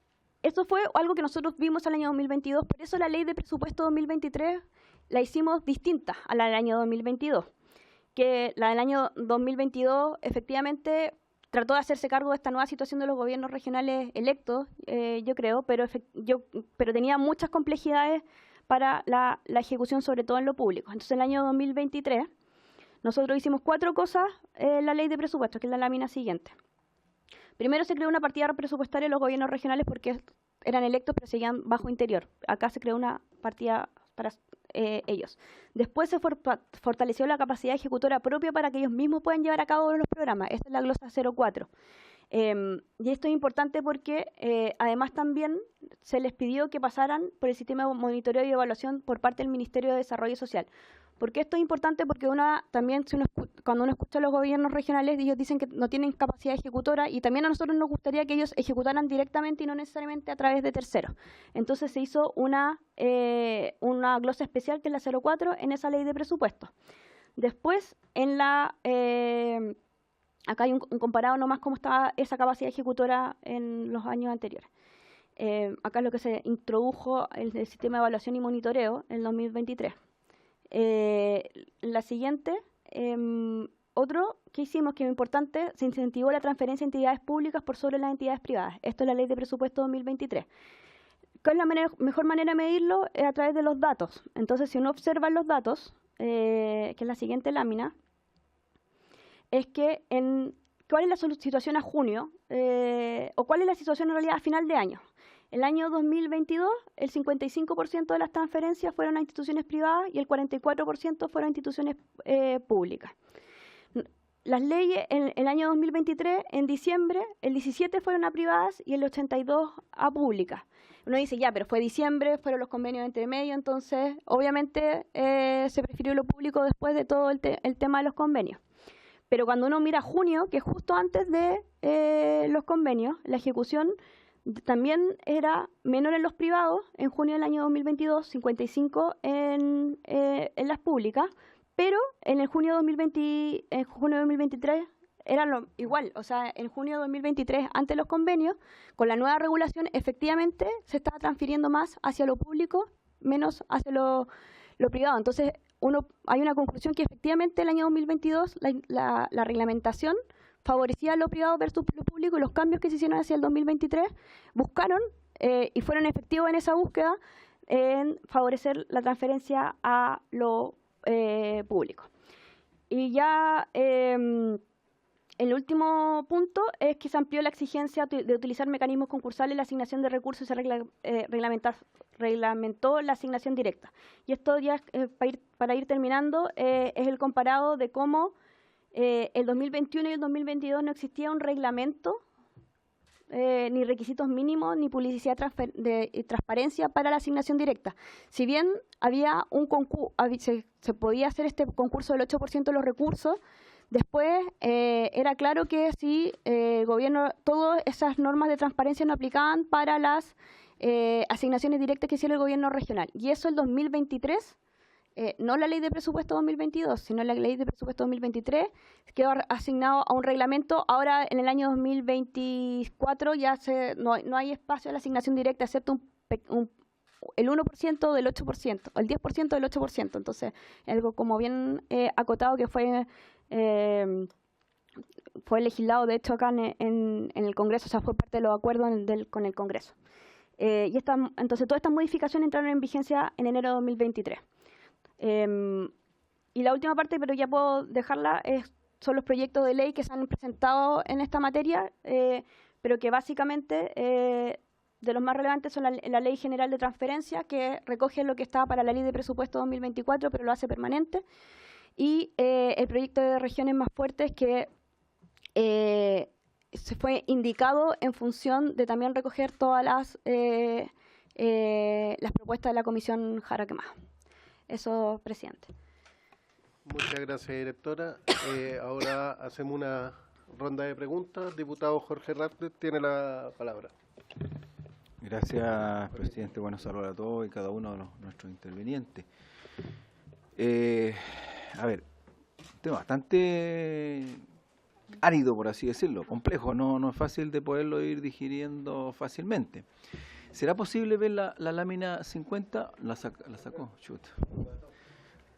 esto fue algo que nosotros vimos el año 2022, por eso la ley de presupuesto 2023 la hicimos distinta a la del año 2022, que la del año 2022 efectivamente trató de hacerse cargo de esta nueva situación de los gobiernos regionales electos, yo creo, pero tenía muchas complejidades para la ejecución, sobre todo en lo público. Entonces, en el año 2023, nosotros hicimos 4 cosas en la ley de presupuesto, que es la lámina siguiente. Primero, se creó una partida presupuestaria en los gobiernos regionales porque eran electos, pero seguían bajo interior. Acá se creó una partida para ellos. Después se fortaleció la capacidad ejecutora propia para que ellos mismos puedan llevar a cabo los programas. Esta es la glosa 04. Y esto es importante porque además también se les pidió que pasaran por el sistema de monitoreo y evaluación por parte del Ministerio de Desarrollo Social. ¿Por qué esto es importante? Porque también cuando uno escucha a los gobiernos regionales, ellos dicen que no tienen capacidad ejecutora, y también a nosotros nos gustaría que ellos ejecutaran directamente y no necesariamente a través de terceros. Entonces se hizo una glosa especial, que es la 04, en esa ley de presupuesto. Después, acá hay un comparado nomás cómo estaba esa capacidad ejecutora en los años anteriores. Acá es lo que se introdujo el sistema de evaluación y monitoreo en el 2023. La siguiente, otro que hicimos, que es importante, se incentivó la transferencia de entidades públicas por sobre las entidades privadas. Esto es la ley de presupuesto 2023. ¿Cuál es la mejor manera de medirlo? Es a través de los datos. Entonces, si uno observa los datos, que es la siguiente lámina, es que ¿cuál es la situación a junio? ¿O cuál es la situación en realidad a final de año? El año 2022, el 55% de las transferencias fueron a instituciones privadas y el 44% fueron a instituciones públicas. Las leyes, en el año 2023, en diciembre, el 17 fueron a privadas y el 82 a públicas. Uno dice, ya, pero fue diciembre, fueron los convenios entre medio, entonces obviamente se prefirió lo público después de todo el tema de los convenios. Pero cuando uno mira junio, que es justo antes de los convenios, la ejecución también era menor en los privados, en junio del año 2022, 55 en las públicas, pero en el junio en junio de 2023 era igual, o sea, en junio de 2023, ante los convenios, con la nueva regulación, efectivamente se estaba transfiriendo más hacia lo público, menos hacia lo privado. Entonces, hay una conclusión que efectivamente el año 2022 la reglamentación favorecía lo privado versus lo público, y los cambios que se hicieron hacia el 2023 buscaron y fueron efectivos en esa búsqueda en favorecer la transferencia a lo público. Y ya el último punto es que se amplió la exigencia de utilizar mecanismos concursables en la asignación de recursos y se reglamentó la asignación directa. Y esto ya, para ir terminando, es el comparado de cómo el 2021 y el 2022 no existía un reglamento, ni requisitos mínimos, ni publicidad de transparencia para la asignación directa. Si bien había un concurso, se podía hacer este concurso del 8% de los recursos, después era claro que si el gobierno, todas esas normas de transparencia no aplicaban para las asignaciones directas que hiciera el gobierno regional. Y eso el 2023, no la ley de presupuesto 2022, sino la ley de presupuesto 2023, quedó asignado a un reglamento. Ahora, en el año 2024, ya no hay espacio a la asignación directa, excepto el 1% del 8%, o el 10% del 8%. Entonces, algo como bien acotado que fue legislado, de hecho, acá en el Congreso, o sea, fue parte de los acuerdos con el Congreso. Entonces, todas estas modificaciones entraron en vigencia en enero de 2023. Y la última parte, pero ya puedo dejarla, son los proyectos de ley que se han presentado en esta materia, pero que básicamente de los más relevantes son la Ley General de Transferencia, que recoge lo que estaba para la Ley de Presupuesto 2024, pero lo hace permanente, y el proyecto de regiones más fuertes, que se fue indicado en función de también recoger todas las propuestas de la Comisión Jara-Quemá. Eso, presidente. Muchas gracias, directora. Ahora hacemos una ronda de preguntas. Diputado Jorge Ratcliffe tiene la palabra. Gracias, presidente. Bueno, saludos a todos y cada uno de nuestros intervinientes. A ver, un tema bastante árido, por así decirlo, complejo, no es fácil de poderlo ir digiriendo fácilmente. ¿Será posible ver la lámina 50? La sacó, chuta.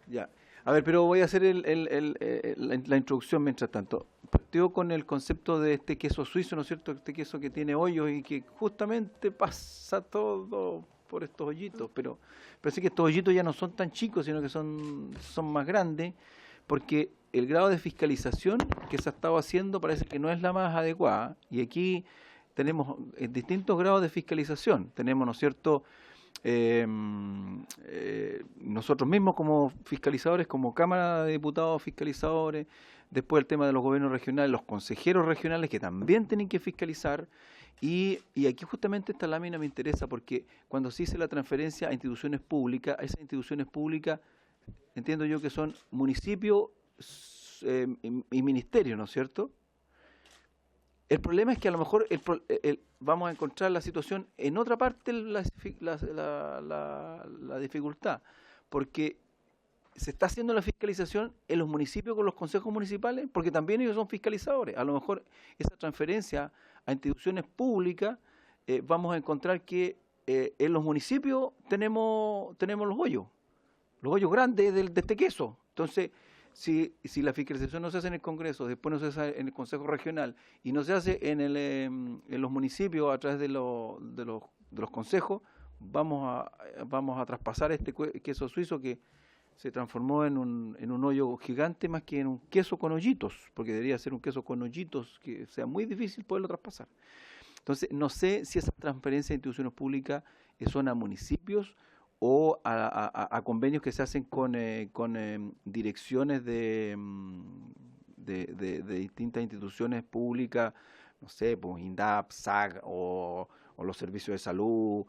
Ya. A ver, pero voy a hacer la introducción mientras tanto. Partió con el concepto de este queso suizo, ¿no es cierto? Este queso que tiene hoyos y que justamente pasa todo por estos hoyitos, pero parece que estos hoyitos ya no son tan chicos, sino que son más grandes, porque el grado de fiscalización que se ha estado haciendo parece que no es la más adecuada, y aquí tenemos distintos grados de fiscalización. Tenemos, ¿no es cierto?, nosotros mismos como fiscalizadores, como Cámara de Diputados fiscalizadores, después el tema de los gobiernos regionales, los consejeros regionales que también tienen que fiscalizar, y aquí justamente esta lámina me interesa porque cuando se dice la transferencia a instituciones públicas, esas instituciones públicas entiendo yo que son municipios y ministerios, ¿no es cierto? El problema es que a lo mejor vamos a encontrar la situación en otra parte, la dificultad, porque se está haciendo la fiscalización en los municipios con los consejos municipales, porque también ellos son fiscalizadores. A lo mejor esa transferencia a instituciones públicas, vamos a encontrar que en los municipios tenemos los hoyos grandes de este queso. Entonces, si la fiscalización no se hace en el Congreso, después no se hace en el Consejo Regional y no se hace en los municipios a través de los consejos, vamos a traspasar este queso suizo que se transformó en un hoyo gigante más que en un queso con hoyitos, porque debería ser un queso con hoyitos que sea muy difícil poderlo traspasar. Entonces, no sé si esas transferencias de instituciones públicas son a municipios o a convenios que se hacen con direcciones de distintas instituciones públicas, no sé, pues INDAP, SAC o los servicios de salud,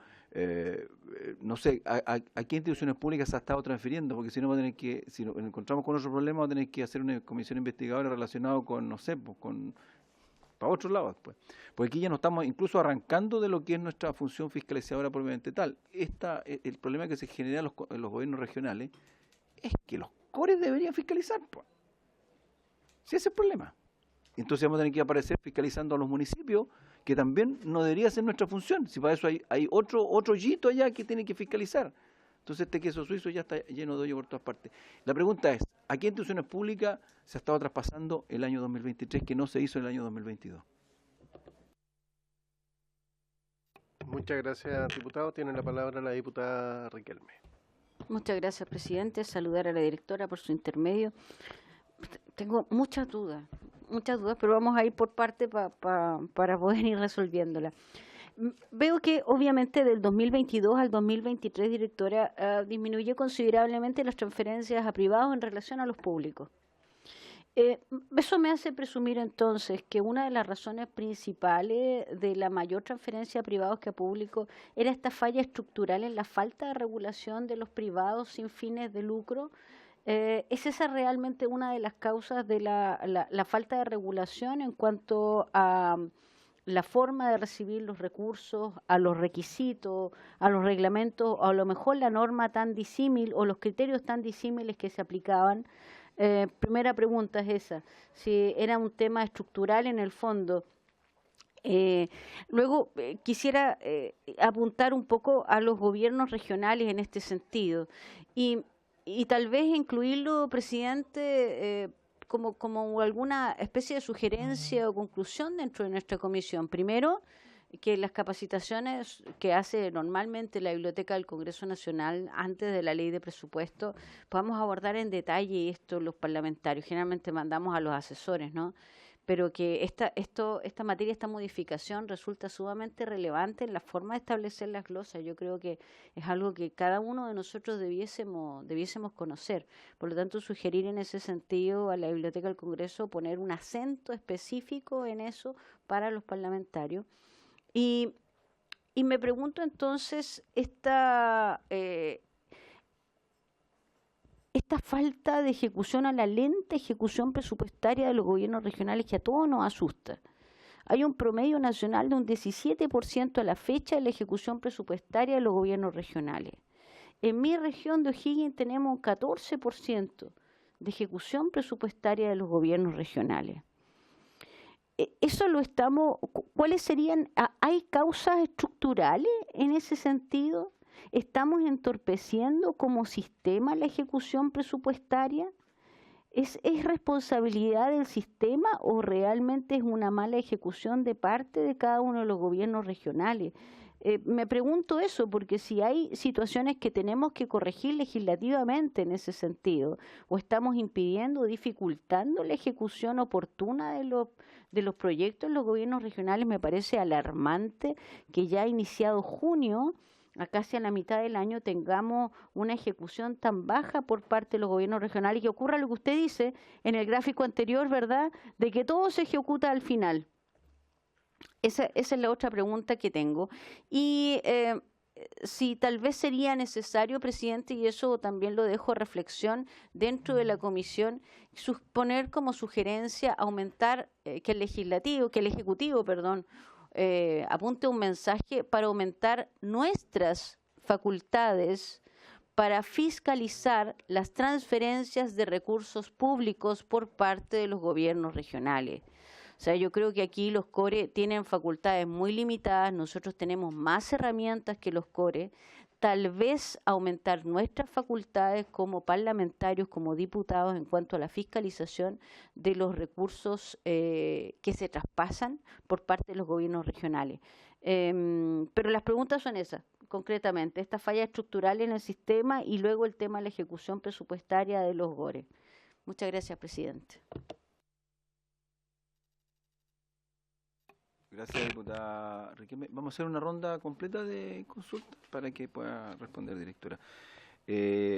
no sé, a qué instituciones públicas se ha estado transfiriendo, porque si no, si nos encontramos con otro problema, vamos a tener que hacer una comisión investigadora relacionada con, no sé, pues para otro lado después. Porque aquí ya no estamos incluso arrancando de lo que es nuestra función fiscalizadora propiamente tal. El problema que se genera en los gobiernos regionales es que los cores deberían fiscalizar, pues. Sí, ese es el problema. Entonces vamos a tener que aparecer fiscalizando a los municipios, que también no debería ser nuestra función. Si para eso hay otro hoyito allá que tiene que fiscalizar. Entonces este queso suizo ya está lleno de hoyo por todas partes. La pregunta es, ¿a qué instituciones públicas se ha estado traspasando el año 2023 que no se hizo en el año 2022? Muchas gracias, diputado. Tiene la palabra la diputada Riquelme. Muchas gracias, presidente. Saludar a la directora por su intermedio. Tengo muchas dudas, pero vamos a ir por parte para poder ir resolviéndolas. Veo que obviamente del 2022 al 2023, directora, disminuye considerablemente las transferencias a privados en relación a los públicos. Eso me hace presumir entonces que una de las razones principales de la mayor transferencia a privados que a públicos era esta falla estructural en la falta de regulación de los privados sin fines de lucro. ¿Es esa realmente una de las causas de la falta de regulación en cuanto a la forma de recibir los recursos, a los requisitos, a los reglamentos, o a lo mejor la norma tan disímil o los criterios tan disímiles que se aplicaban? Primera pregunta es esa, si era un tema estructural en el fondo. Luego quisiera apuntar un poco a los gobiernos regionales en este sentido y tal vez incluirlo, presidente, como alguna especie de sugerencia o conclusión dentro de nuestra comisión. Primero, que las capacitaciones que hace normalmente la Biblioteca del Congreso Nacional antes de la ley de presupuesto, podamos abordar en detalle esto los parlamentarios. Generalmente mandamos a los asesores, ¿no? Pero que esta materia, esta modificación resulta sumamente relevante en la forma de establecer las glosas. Yo creo que es algo que cada uno de nosotros debiésemos conocer. Por lo tanto, sugerir en ese sentido a la Biblioteca del Congreso poner un acento específico en eso para los parlamentarios. Y me pregunto entonces, esta falta de ejecución, a la lenta ejecución presupuestaria de los gobiernos regionales que a todos nos asusta. Hay un promedio nacional de un 17% a la fecha de la ejecución presupuestaria de los gobiernos regionales. En mi región de O'Higgins tenemos un 14% de ejecución presupuestaria de los gobiernos regionales. Eso lo estamos, ¿cuáles serían? ¿Hay causas estructurales en ese sentido? ¿Estamos entorpeciendo como sistema la ejecución presupuestaria? ¿Es responsabilidad del sistema o realmente es una mala ejecución de parte de cada uno de los gobiernos regionales? Me pregunto eso porque si hay situaciones que tenemos que corregir legislativamente en ese sentido, o estamos impidiendo o dificultando la ejecución oportuna de los proyectos en los gobiernos regionales, me parece alarmante que ya iniciado junio, a casi a la mitad del año, tengamos una ejecución tan baja por parte de los gobiernos regionales y que ocurra lo que usted dice en el gráfico anterior, ¿verdad?, de que todo se ejecuta al final. Esa es la otra pregunta que tengo. Y si tal vez sería necesario, presidente, y eso también lo dejo a reflexión dentro de la comisión, poner como sugerencia aumentar, que el Ejecutivo, apunte un mensaje para aumentar nuestras facultades para fiscalizar las transferencias de recursos públicos por parte de los gobiernos regionales. O sea, yo creo que aquí los CORE tienen facultades muy limitadas, nosotros tenemos más herramientas que los CORE, tal vez aumentar nuestras facultades como parlamentarios, como diputados en cuanto a la fiscalización de los recursos que se traspasan por parte de los gobiernos regionales. Pero las preguntas son esas, concretamente, esta falla estructural en el sistema y luego el tema de la ejecución presupuestaria de los GORE. Muchas gracias, presidente. Gracias, diputada Riquelme. Vamos a hacer una ronda completa de consultas para que pueda responder, directora.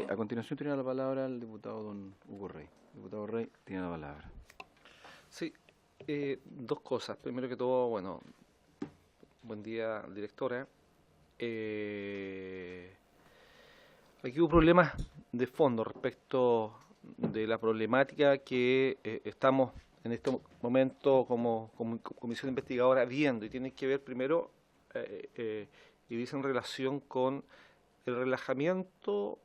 A continuación tiene la palabra el diputado don Hugo Rey. Diputado Rey, tiene la palabra. Sí, dos cosas. Primero que todo, bueno, buen día, directora. Aquí hubo problemas de fondo respecto de la problemática que estamos en este momento como comisión investigadora viendo, y tienen que ver primero y dice en relación con el relajamiento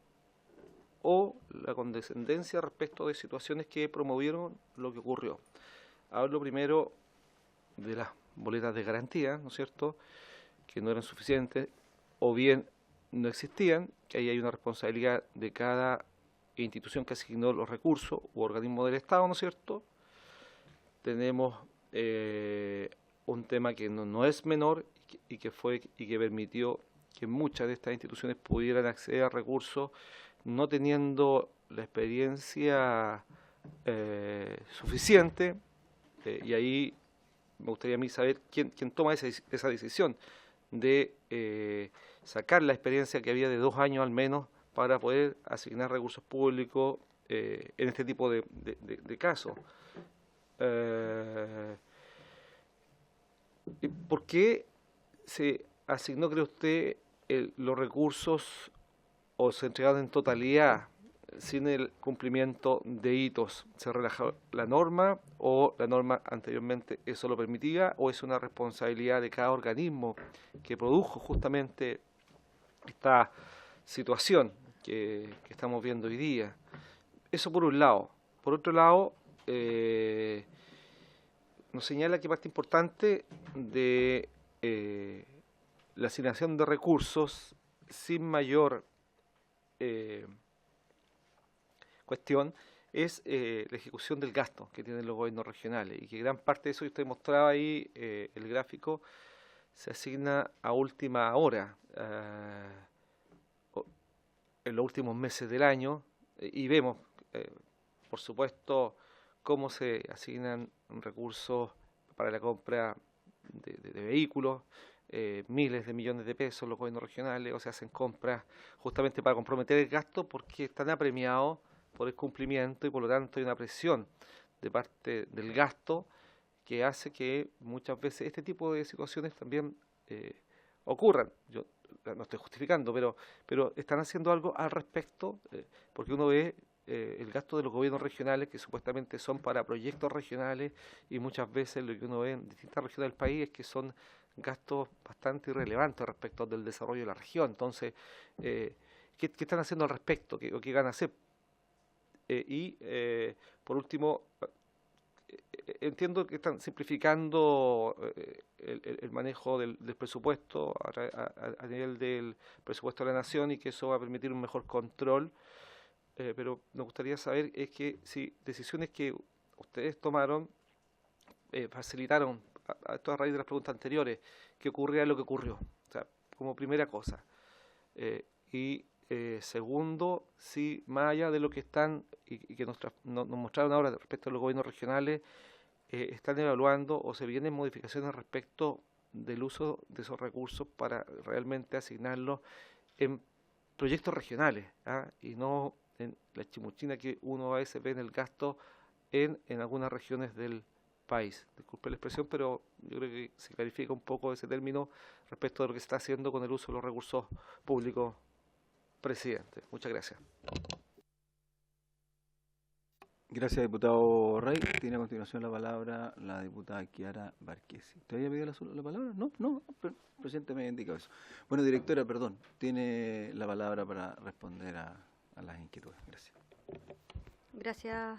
o la condescendencia respecto de situaciones que promovieron lo que ocurrió. Hablo primero de las boletas de garantía, ¿no es cierto?, que no eran suficientes o bien no existían, que ahí hay una responsabilidad de cada institución que asignó los recursos u organismo del Estado, ¿no es cierto? Tenemos un tema que no es menor y que permitió que muchas de estas instituciones pudieran acceder a recursos no teniendo la experiencia suficiente, y ahí me gustaría a mí saber quién toma esa decisión de sacar la experiencia que había de 2 años al menos para poder asignar recursos públicos en este tipo de casos. ¿Por qué se asignó, cree usted, los recursos o se entregaron en totalidad sin el cumplimiento de hitos? ¿Se relajó la norma o la norma anteriormente eso lo permitía, o es una responsabilidad de cada organismo que produjo justamente esta situación que estamos viendo hoy día? Eso por un lado. Por otro lado, nos señala que parte importante de la asignación de recursos sin mayor cuestión es la ejecución del gasto que tienen los gobiernos regionales, y que gran parte de eso que usted mostraba ahí, el gráfico, se asigna a última hora, en los últimos meses del año, y vemos, por supuesto, cómo se asignan recursos para la compra de vehículos, miles de millones de pesos los gobiernos regionales, o se hacen compras justamente para comprometer el gasto porque están apremiados por el cumplimiento, y por lo tanto hay una presión de parte del gasto que hace que muchas veces este tipo de situaciones también ocurran. Yo no estoy justificando, pero están haciendo algo al respecto, porque uno ve el gasto de los gobiernos regionales, que supuestamente son para proyectos regionales, y muchas veces lo que uno ve en distintas regiones del país es que son gastos bastante irrelevantes respecto del desarrollo de la región. Entonces, ¿qué están haciendo al respecto? ¿Qué van a hacer? Por último, entiendo que están simplificando el manejo del presupuesto a nivel del presupuesto de la Nación, y que eso va a permitir un mejor control, pero me gustaría saber es que si decisiones que ustedes tomaron facilitaron, esto a raíz de las preguntas anteriores, que ocurriera lo que ocurrió, o sea, como primera cosa. Segundo, si más allá de lo que están y que nos mostraron ahora respecto a los gobiernos regionales, están evaluando o se vienen modificaciones respecto del uso de esos recursos para realmente asignarlos en proyectos regionales, y no en la chimuchina que uno a veces ve en el gasto en algunas regiones del país. Disculpe la expresión, pero yo creo que se clarifica un poco ese término respecto de lo que se está haciendo con el uso de los recursos públicos. Presidente, muchas gracias. Gracias, diputado Rey. Tiene a continuación la palabra la diputada Kiara Barquesi. ¿Te había pedido la palabra? No, el presidente me ha indicado eso. Bueno, directora, perdón, tiene la palabra para responder a las inquietudes. Gracias. Gracias,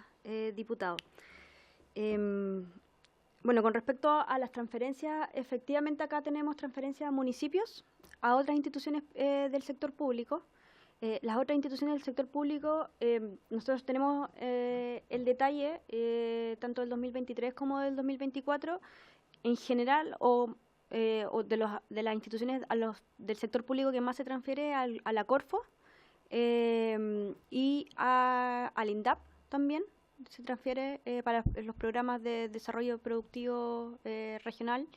diputado. Bueno, con respecto a las transferencias, efectivamente acá tenemos transferencias a municipios, a otras instituciones del sector público. Las otras instituciones del sector público, nosotros tenemos el detalle, tanto del 2023 como del 2024, en general, o de las instituciones del sector público que más se transfiere a la Corfo y al INDAP también se transfiere para los programas de desarrollo productivo regional.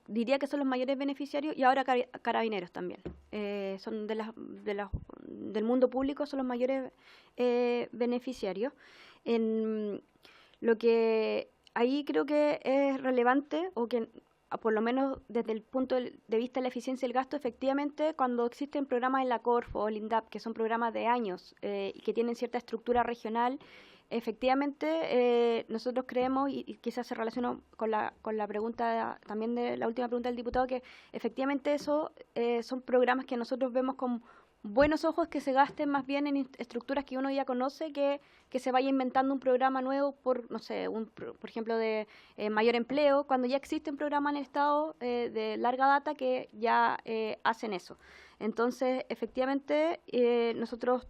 Diría que son los mayores beneficiarios, y ahora Carabineros también. Son del mundo público, son los mayores beneficiarios. En lo que ahí creo que es relevante, o que por lo menos desde el punto de vista de la eficiencia del gasto, efectivamente, cuando existen programas en la Corfo o el INDAP, que son programas de años y que tienen cierta estructura regional, efectivamente nosotros creemos, y quizás se relaciona con la pregunta, también de la última pregunta del diputado, que efectivamente eso son programas que nosotros vemos con buenos ojos, que se gasten más bien en estructuras que uno ya conoce, que se vaya inventando un programa nuevo por, no sé, por ejemplo, de mayor empleo, cuando ya existe un programa en el Estado de larga data que ya hacen eso. Entonces, efectivamente, nosotros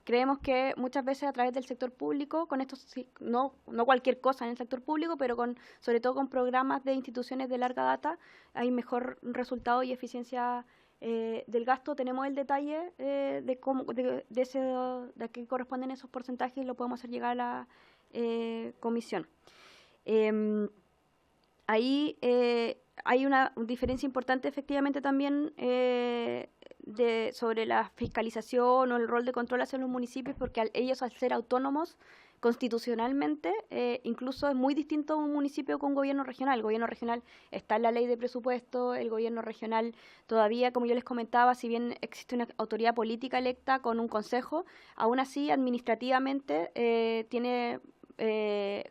creemos que muchas veces a través del sector público, con esto no cualquier cosa en el sector público, pero sobre todo con programas de instituciones de larga data, hay mejor resultado y eficiencia del gasto. Tenemos el detalle de cómo de a qué corresponden esos porcentajes, y lo podemos hacer llegar a la comisión. Ahí hay una diferencia importante efectivamente también sobre la fiscalización o el rol de control hacia los municipios, porque ellos, al ser autónomos constitucionalmente, incluso es muy distinto a un municipio con un gobierno regional. El gobierno regional está en la ley de presupuesto, el gobierno regional todavía, como yo les comentaba, si bien existe una autoridad política electa con un consejo, aún así administrativamente tiene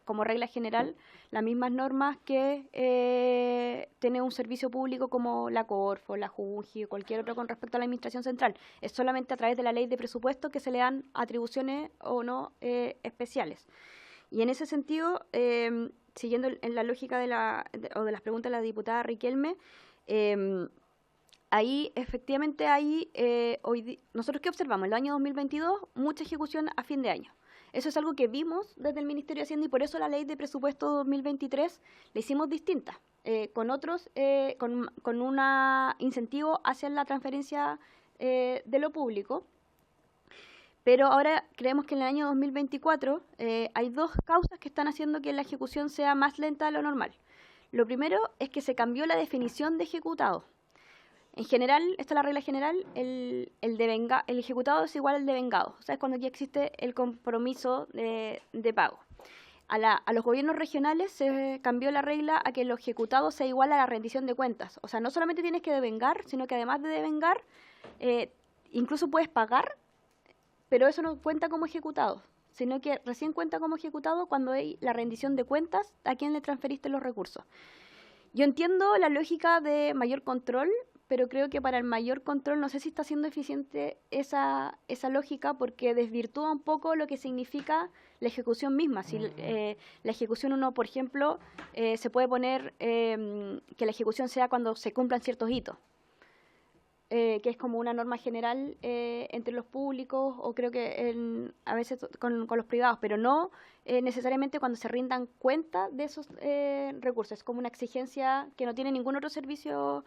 como regla general las mismas normas que tiene un servicio público como la Corfo, la Junji o cualquier otro con respecto a la administración central. Es solamente a través de la ley de presupuesto que se le dan atribuciones o no especiales. Y en ese sentido, siguiendo en la lógica de las preguntas de la diputada Riquelme, ahí efectivamente nosotros ¿qué observamos? En el año 2022, mucha ejecución a fin de año. Eso es algo que vimos desde el Ministerio de Hacienda, y por eso la ley de presupuesto 2023 la hicimos distinta, con un incentivo hacia la transferencia de lo público. Pero ahora creemos que en el año 2024 hay dos causas que están haciendo que la ejecución sea más lenta de lo normal. Lo primero es que se cambió la definición de ejecutado. En general, esta es la regla general, el ejecutado es igual al devengado. O sea, es cuando ya existe el compromiso de pago. A los gobiernos regionales se cambió la regla a que el ejecutado sea igual a la rendición de cuentas. O sea, no solamente tienes que devengar, sino que además de devengar, incluso puedes pagar, pero eso no cuenta como ejecutado, sino que recién cuenta como ejecutado cuando hay la rendición de cuentas a quien le transferiste los recursos. Yo entiendo la lógica de mayor control, pero creo que para el mayor control no sé si está siendo eficiente esa lógica, porque desvirtúa un poco lo que significa la ejecución misma. Si la ejecución uno, por ejemplo, se puede poner que la ejecución sea cuando se cumplan ciertos hitos, que es como una norma general entre los públicos, o creo que a veces con los privados, pero no necesariamente cuando se rindan cuenta de esos recursos. Es como una exigencia que no tiene ningún otro servicio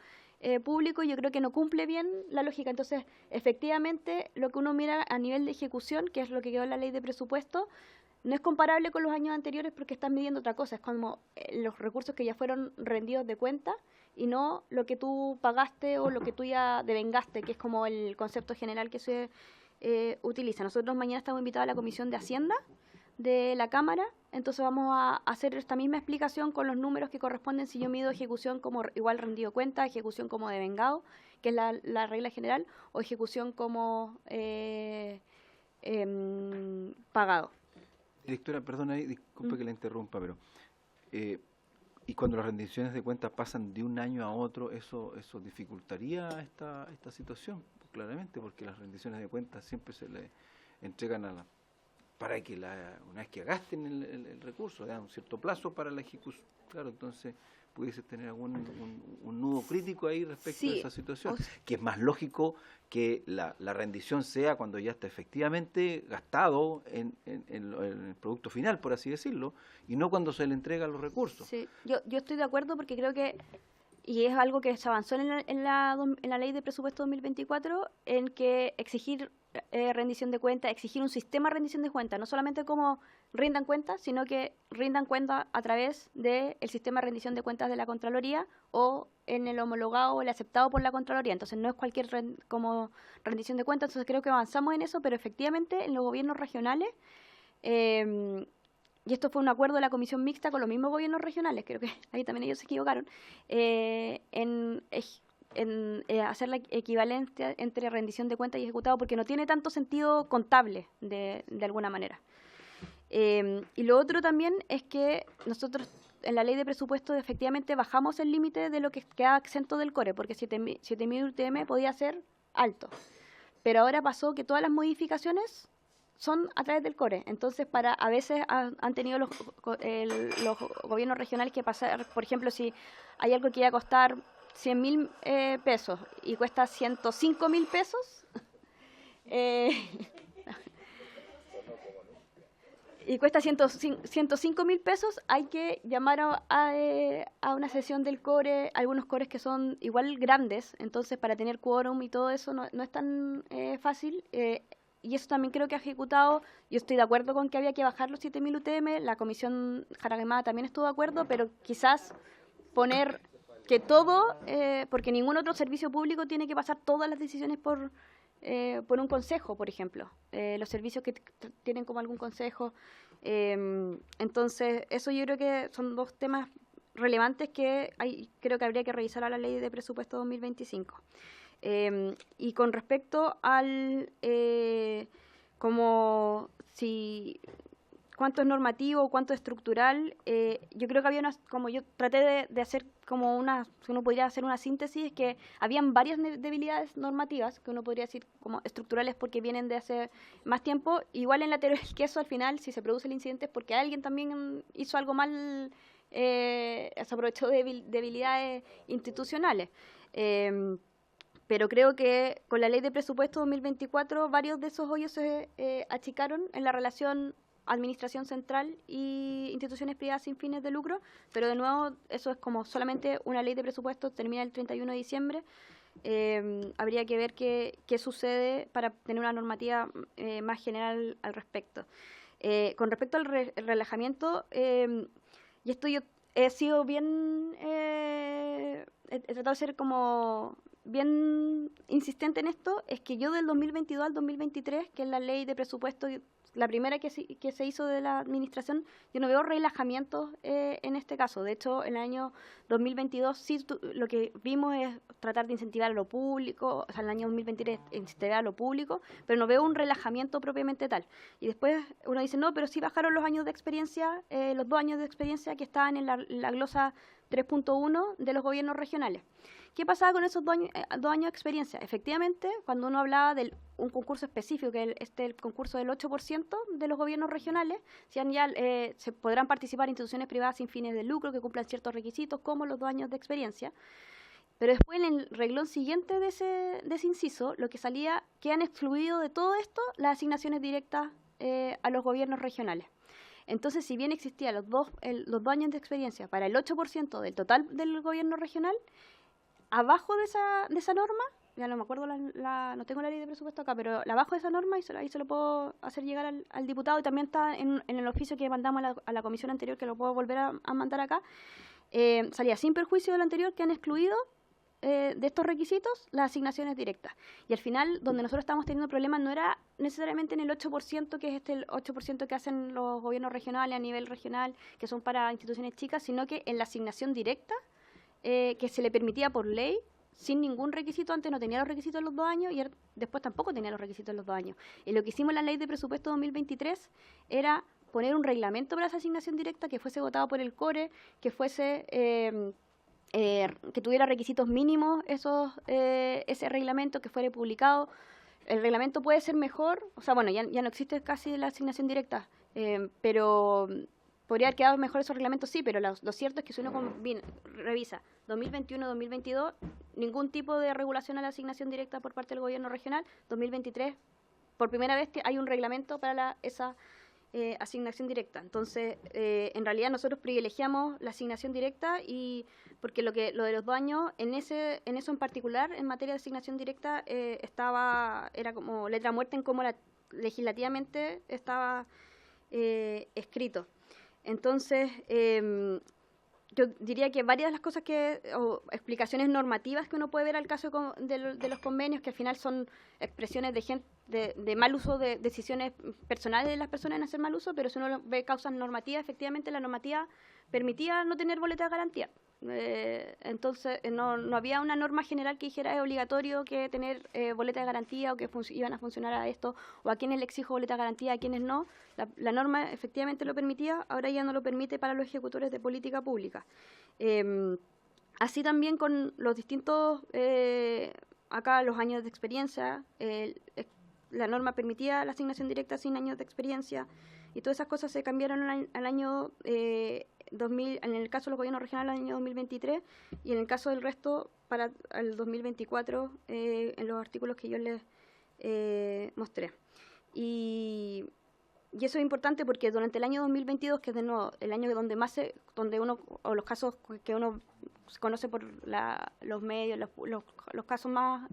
público, y yo creo que no cumple bien la lógica. Entonces, efectivamente, lo que uno mira a nivel de ejecución, que es lo que quedó en la ley de presupuesto, no es comparable con los años anteriores, porque están midiendo otra cosa. Es como los recursos que ya fueron rendidos de cuenta y no lo que tú pagaste o lo que tú ya devengaste, que es como el concepto general que se utiliza. Nosotros mañana estamos invitados a la Comisión de Hacienda de la Cámara, entonces vamos a hacer esta misma explicación con los números que corresponden si yo mido ejecución como igual rendido cuenta, ejecución como devengado, que es la regla general, o ejecución como pagado. Directora, perdona, disculpe que la interrumpa, pero y cuando las rendiciones de cuentas pasan de un año a otro, ¿eso dificultaría esta situación? Pues claramente, porque las rendiciones de cuentas siempre se le entregan para que una vez que gasten el recurso, dan un cierto plazo para la ejecución. Claro, entonces pudiese tener un nudo crítico ahí respecto a esa situación, que es más lógico que la rendición sea cuando ya está efectivamente gastado en el producto final, por así decirlo, y no cuando se le entregan los recursos. Sí, yo estoy de acuerdo, porque creo que, y es algo que se avanzó en la ley de presupuesto 2024, en que exigir rendición de cuentas, exigir un sistema de rendición de cuentas, no solamente como rindan cuentas, sino que rindan cuentas a través del sistema de rendición de cuentas de la Contraloría, o en el homologado o el aceptado por la Contraloría. Entonces no es cualquier como rendición de cuentas. Entonces creo que avanzamos en eso, pero efectivamente en los gobiernos regionales, y esto fue un acuerdo de la comisión mixta con los mismos gobiernos regionales, creo que ahí también ellos se equivocaron, en hacer la equivalencia entre rendición de cuentas y ejecutado, porque no tiene tanto sentido contable de alguna manera. Y lo otro también es que nosotros en la ley de presupuestos efectivamente bajamos el límite de lo que queda exento del core, porque 7.000 UTM podía ser alto. Pero ahora pasó que todas las modificaciones son a través del core. Entonces, a veces han tenido los gobiernos regionales que pasar, por ejemplo, si hay algo que iba a costar 100.000 pesos y cuesta 105.000 pesos, y cuesta 105.000 pesos, hay que llamar a una sesión del core, algunos cores que son igual grandes, entonces para tener quórum y todo eso no es tan fácil, y eso también creo que ha ejecutado. Yo estoy de acuerdo con que había que bajar los 7.000 UTM, la comisión Jaraquemada también estuvo de acuerdo, pero quizás poner que todo, porque ningún otro servicio público tiene que pasar todas las decisiones por un consejo, por ejemplo, los servicios que tienen como algún consejo. Entonces, eso yo creo que son dos temas relevantes que creo que habría que revisar a la ley de presupuesto 2025. Y con respecto al cuánto es normativo, cuánto es estructural, yo creo que había como yo traté de hacer como si uno podría hacer una síntesis, es que habían varias debilidades normativas que uno podría decir como estructurales porque vienen de hace más tiempo. Igual en la teoría del queso, al final, si se produce el incidente es porque alguien también hizo algo mal, se aprovechó de debilidades institucionales. Pero creo que con la ley de presupuesto 2024 varios de esos hoyos se achicaron en la relación administración central y instituciones privadas sin fines de lucro, pero de nuevo eso es como solamente una ley de presupuesto, termina el 31 de diciembre. Habría que ver qué sucede para tener una normativa más general al respecto. Con respecto al relajamiento, y esto yo he sido bien, he tratado de ser como bien insistente en esto, es que yo del 2022 al 2023, que es la ley de presupuesto, la primera que se hizo de la administración, yo no veo relajamientos en este caso. De hecho, en el año 2022 sí lo que vimos es tratar de incentivar a lo público, o sea, en el año 2023 incentivar a lo público, pero no veo un relajamiento propiamente tal. Y después uno dice, no, pero sí bajaron los años de experiencia, los 2 años de experiencia que estaban en la glosa 3.1 de los gobiernos regionales. ¿Qué pasaba con esos 2 años de experiencia? Efectivamente, cuando uno hablaba de un concurso específico, que es el concurso del 8% de los gobiernos regionales, se podrán participar instituciones privadas sin fines de lucro que cumplan ciertos requisitos, como los 2 años de experiencia. Pero después, en el renglón siguiente de ese inciso, lo que salía, que han excluido de todo esto las asignaciones directas a los gobiernos regionales. Entonces, si bien existían los 2 años de experiencia para el 8% del total del gobierno regional, abajo de esa norma, ya no me acuerdo, no tengo la ley de presupuesto acá, pero abajo de esa norma, ahí se lo puedo hacer llegar al diputado, y también está en el oficio que mandamos a la comisión anterior, que lo puedo volver a mandar acá, salía sin perjuicio del anterior que han excluido de estos requisitos las asignaciones directas. Y al final, donde nosotros estamos teniendo problemas no era necesariamente en el 8%, que es el 8% que hacen los gobiernos regionales a nivel regional, que son para instituciones chicas, sino que en la asignación directa, que se le permitía por ley, sin ningún requisito. Antes no tenía los requisitos en los 2 años y después tampoco tenía los requisitos en los 2 años. Y lo que hicimos en la ley de presupuesto 2023 era poner un reglamento para esa asignación directa que fuese votado por el core, que fuese que tuviera requisitos mínimos ese reglamento, que fuera publicado. El reglamento puede ser mejor, o sea, bueno, ya no existe casi la asignación directa, pero podría haber quedado mejor esos reglamentos, sí, pero lo cierto es que si uno revisa 2021-2022, ningún tipo de regulación a la asignación directa por parte del gobierno regional. 2023, por primera vez que hay un reglamento para esa asignación directa. Entonces, en realidad nosotros privilegiamos la asignación directa, y porque lo de los 2 años, en eso en particular, en materia de asignación directa, era como letra muerta en cómo legislativamente estaba escrito. Entonces, yo diría que varias de las cosas o explicaciones normativas que uno puede ver al caso de los convenios, que al final son expresiones de mal uso de decisiones personales de las personas en hacer mal uso, pero si uno ve causas normativas, efectivamente la normativa permitía no tener boleta de garantía. Entonces, no había una norma general que dijera es obligatorio que tener boleta de garantía o que iban a funcionar a esto, o a quienes le exijo boleta de garantía, a quienes no. La norma efectivamente lo permitía, ahora ya no lo permite para los ejecutores de política pública. Así también con los distintos, acá los años de experiencia, la norma permitía la asignación directa sin años de experiencia, y todas esas cosas se cambiaron al año 2000, en el caso de los gobiernos regionales al año 2023, y en el caso del resto para el 2024, en los artículos que yo les mostré. Y eso es importante porque durante el año 2022, que es de nuevo el año donde uno, o los casos que uno se conoce por los medios, los casos más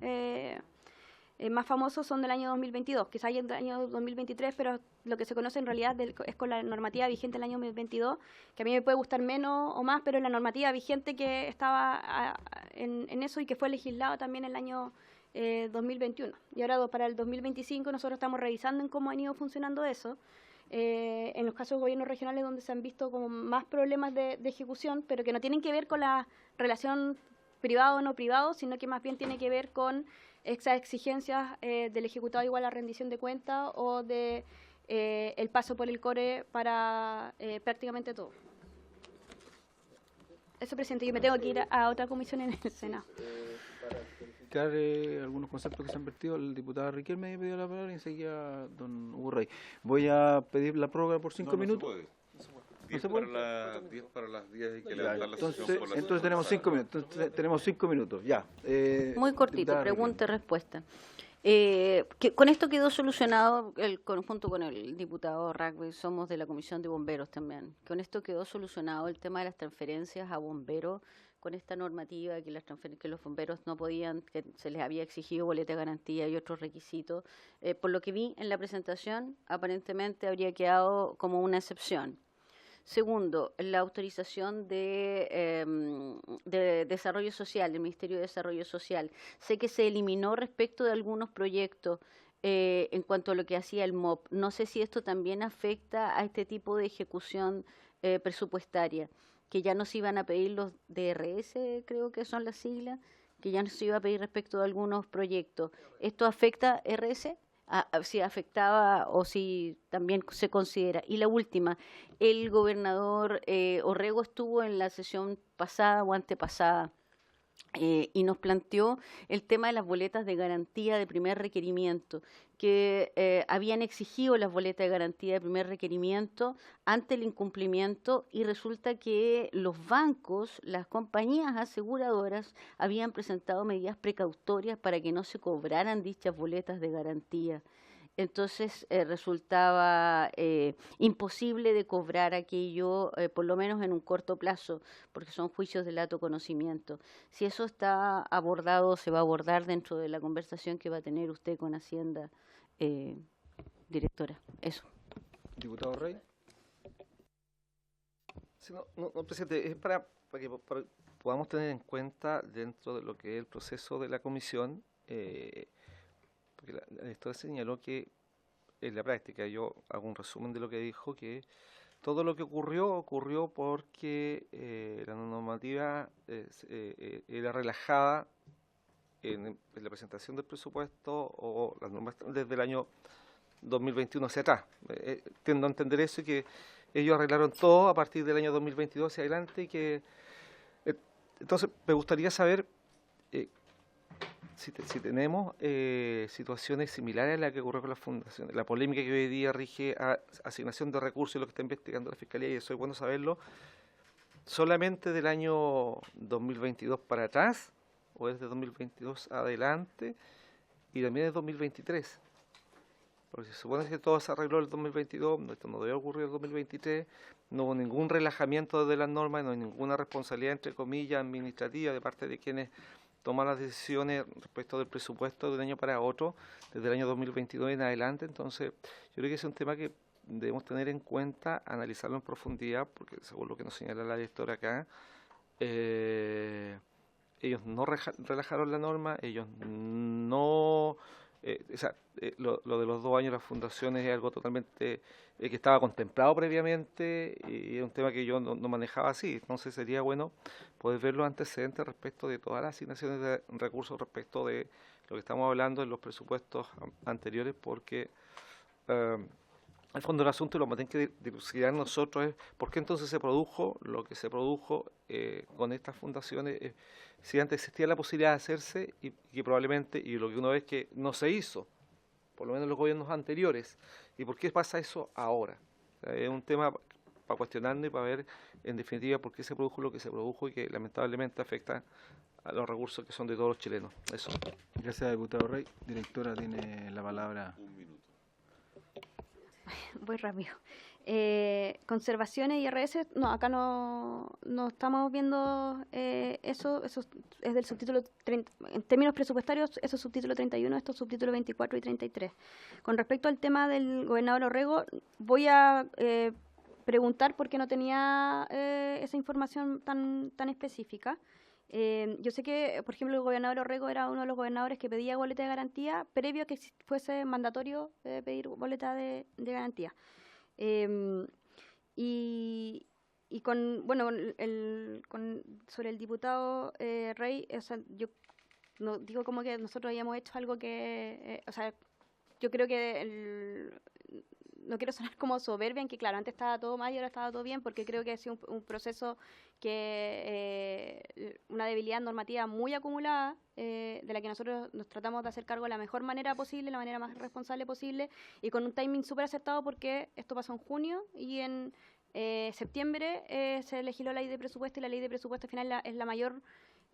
famosos son del año 2022, quizás hay del año 2023, pero lo que se conoce en realidad es con la normativa vigente del año 2022, que a mí me puede gustar menos o más, pero es la normativa vigente que estaba en eso y que fue legislado también el año 2021. Y ahora para el 2025 nosotros estamos revisando en cómo han ido funcionando eso, en los casos de gobiernos regionales donde se han visto como más problemas de ejecución, pero que no tienen que ver con la relación privado o no privado, sino que más bien tiene que ver con esas exigencias del ejecutado igual a rendición de cuentas o de el paso por el core para prácticamente todo. Eso, presidente, yo me tengo que ir a otra comisión en el Senado. Algunos conceptos que se han vertido, el diputado Riquelme me pidió la palabra y enseguida don Hugo Rey. Voy a pedir la prórroga por 5 minutos. No se puede. 10 para las 10 hay que levantar la sesión por la entonces tenemos 5 minutos. Entonces tenemos 5 minutos, ya. Muy cortito, pregunta y respuesta. Con esto quedó solucionado, junto con el diputado Ragbe, somos de la Comisión de Bomberos también, con esto quedó solucionado el tema de las transferencias a bomberos, con esta normativa que los bomberos no podían, que se les había exigido boleta de garantía y otros requisitos. Por lo que vi en la presentación, aparentemente habría quedado como una excepción. Segundo, la autorización de Desarrollo Social, del Ministerio de Desarrollo Social. Sé que se eliminó respecto de algunos proyectos en cuanto a lo que hacía el MOP. No sé si esto también afecta a este tipo de ejecución presupuestaria, que ya no se iban a pedir los DRS, creo que son las siglas, que ya no se iba a pedir respecto de algunos proyectos. ¿Esto afecta RS? Si afectaba o si también se considera. Y la última, el gobernador Orrego estuvo en la sesión pasada o antepasada y nos planteó el tema de las boletas de garantía de primer requerimiento, que habían exigido las boletas de garantía de primer requerimiento ante el incumplimiento, y resulta que los bancos, las compañías aseguradoras, habían presentado medidas precautorias para que no se cobraran dichas boletas de garantía. Entonces resultaba imposible de cobrar aquello, por lo menos en un corto plazo, porque son juicios de lato conocimiento. Si eso está abordado, se va a abordar dentro de la conversación que va a tener usted con Hacienda, directora. Eso. Diputado Rey. Sí, no, presidente, es para que podamos tener en cuenta dentro de lo que es el proceso de la comisión, porque la historia señaló que en la práctica, yo hago un resumen de lo que dijo, que todo lo que ocurrió porque la normativa era relajada en la presentación del presupuesto o las normas desde el año 2021 hacia atrás. Tiendo a entender eso, y que ellos arreglaron todo a partir del año 2022 hacia adelante, y que entonces me gustaría saber si tenemos situaciones similares a la que ocurrió con la fundación, la polémica que hoy día rige a asignación de recursos y lo que está investigando la Fiscalía, y eso es bueno saberlo, solamente del año 2022 para atrás, o desde 2022 adelante, y también de 2023. Porque se supone que todo se arregló en el 2022, esto no debe ocurrir en el 2023, no hubo ningún relajamiento de las normas, no hay ninguna responsabilidad, entre comillas, administrativa de parte de quienes toman las decisiones respecto del presupuesto de un año para otro, desde el año 2022 en adelante. Entonces, yo creo que ese es un tema que debemos tener en cuenta, analizarlo en profundidad, porque según lo que nos señala la directora acá, ellos no relajaron la norma, ellos no lo de los 2 años de las fundaciones es algo totalmente que estaba contemplado previamente y es un tema que yo no manejaba así. Entonces sería bueno poder ver los antecedentes respecto de todas las asignaciones de recursos respecto de lo que estamos hablando en los presupuestos anteriores, porque el fondo del asunto, y lo que tenemos que dilucidar nosotros, es por qué entonces se produjo lo que se produjo con estas fundaciones, si antes existía la posibilidad de hacerse y probablemente, y lo que uno ve es que no se hizo, por lo menos en los gobiernos anteriores, y por qué pasa eso ahora. O sea, es un tema para cuestionarnos y para ver, en definitiva, por qué se produjo lo que se produjo y que lamentablemente afecta a los recursos que son de todos los chilenos. Eso. Gracias, diputado Rey. Directora, tiene la palabra. Un minuto. Voy rápido. Conservaciones y IRS, no, acá no estamos viendo eso es del subtítulo 30, en términos presupuestarios, eso es subtítulo 31, esto es subtítulo 24 y 33. Con respecto al tema del gobernador Orrego, voy a preguntar por qué no tenía esa información tan específica. Yo sé que, por ejemplo, el gobernador Orrego era uno de los gobernadores que pedía boleta de garantía previo a que fuese mandatorio pedir boleta de garantía. Y con sobre el diputado Rey, o sea, yo no digo como que nosotros hayamos hecho algo que, o sea, yo creo que no quiero sonar como soberbia en que, claro, antes estaba todo mal y ahora estaba todo bien, porque creo que ha sido un proceso que una debilidad normativa muy acumulada, de la que nosotros nos tratamos de hacer cargo de la mejor manera posible, la manera más responsable posible, y con un timing súper acertado, porque esto pasó en junio y en septiembre se legisló la ley de presupuesto, y la ley de presupuesto final es la mayor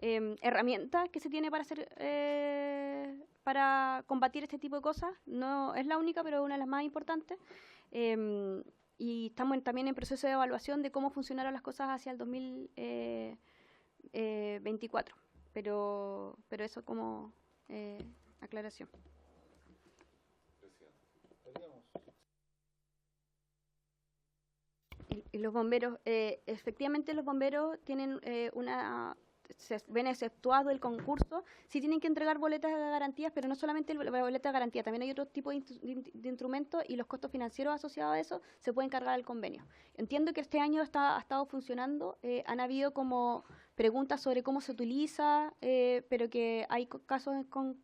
herramienta que se tiene para hacer para combatir este tipo de cosas. No es la única, pero es una de las más importantes. Y estamos también en proceso de evaluación de cómo funcionaron las cosas hacia el 2024. Pero eso como aclaración. Y los bomberos, efectivamente los bomberos tienen se ven exceptuado el concurso, sí tienen que entregar boletas de garantías, pero no solamente la boleta de garantía, también hay otro tipo de instrumentos, y los costos financieros asociados a eso se pueden cargar al convenio. Entiendo que este año ha estado funcionando, han habido como preguntas sobre cómo se utiliza, pero que hay casos con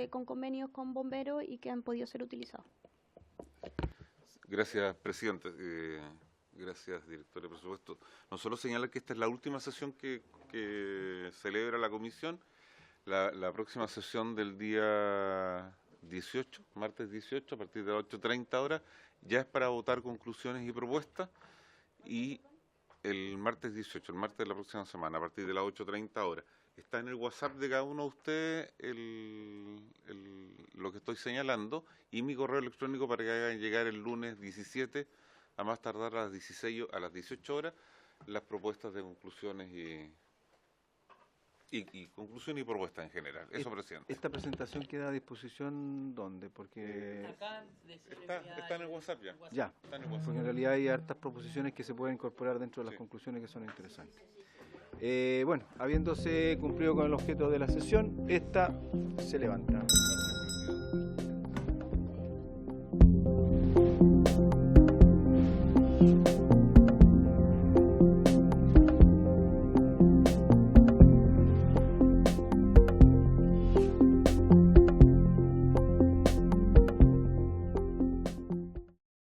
convenios con bomberos y que han podido ser utilizados. Gracias, presidente. Gracias, director de presupuesto. No solo señalar que esta es la última sesión que celebra la comisión. La próxima sesión del día 18, martes 18, a partir de las 8:30 horas, ya es para votar conclusiones y propuestas. Y el martes 18, el martes de la próxima semana, a partir de las 8:30 horas. Está en el WhatsApp de cada uno de ustedes lo que estoy señalando, y mi correo electrónico para que hagan llegar el lunes 17, a más tardar a las 16, a las 18 horas, las propuestas de conclusiones y conclusiones y propuestas en general. Eso, presidente. ¿Esta presentación queda a disposición dónde? Porque Está en el WhatsApp ya. Ya, Está en el WhatsApp. porque en realidad hay hartas proposiciones que se pueden incorporar dentro de las conclusiones que son interesantes. Bueno, habiéndose cumplido con el objeto de la sesión, esta se levanta.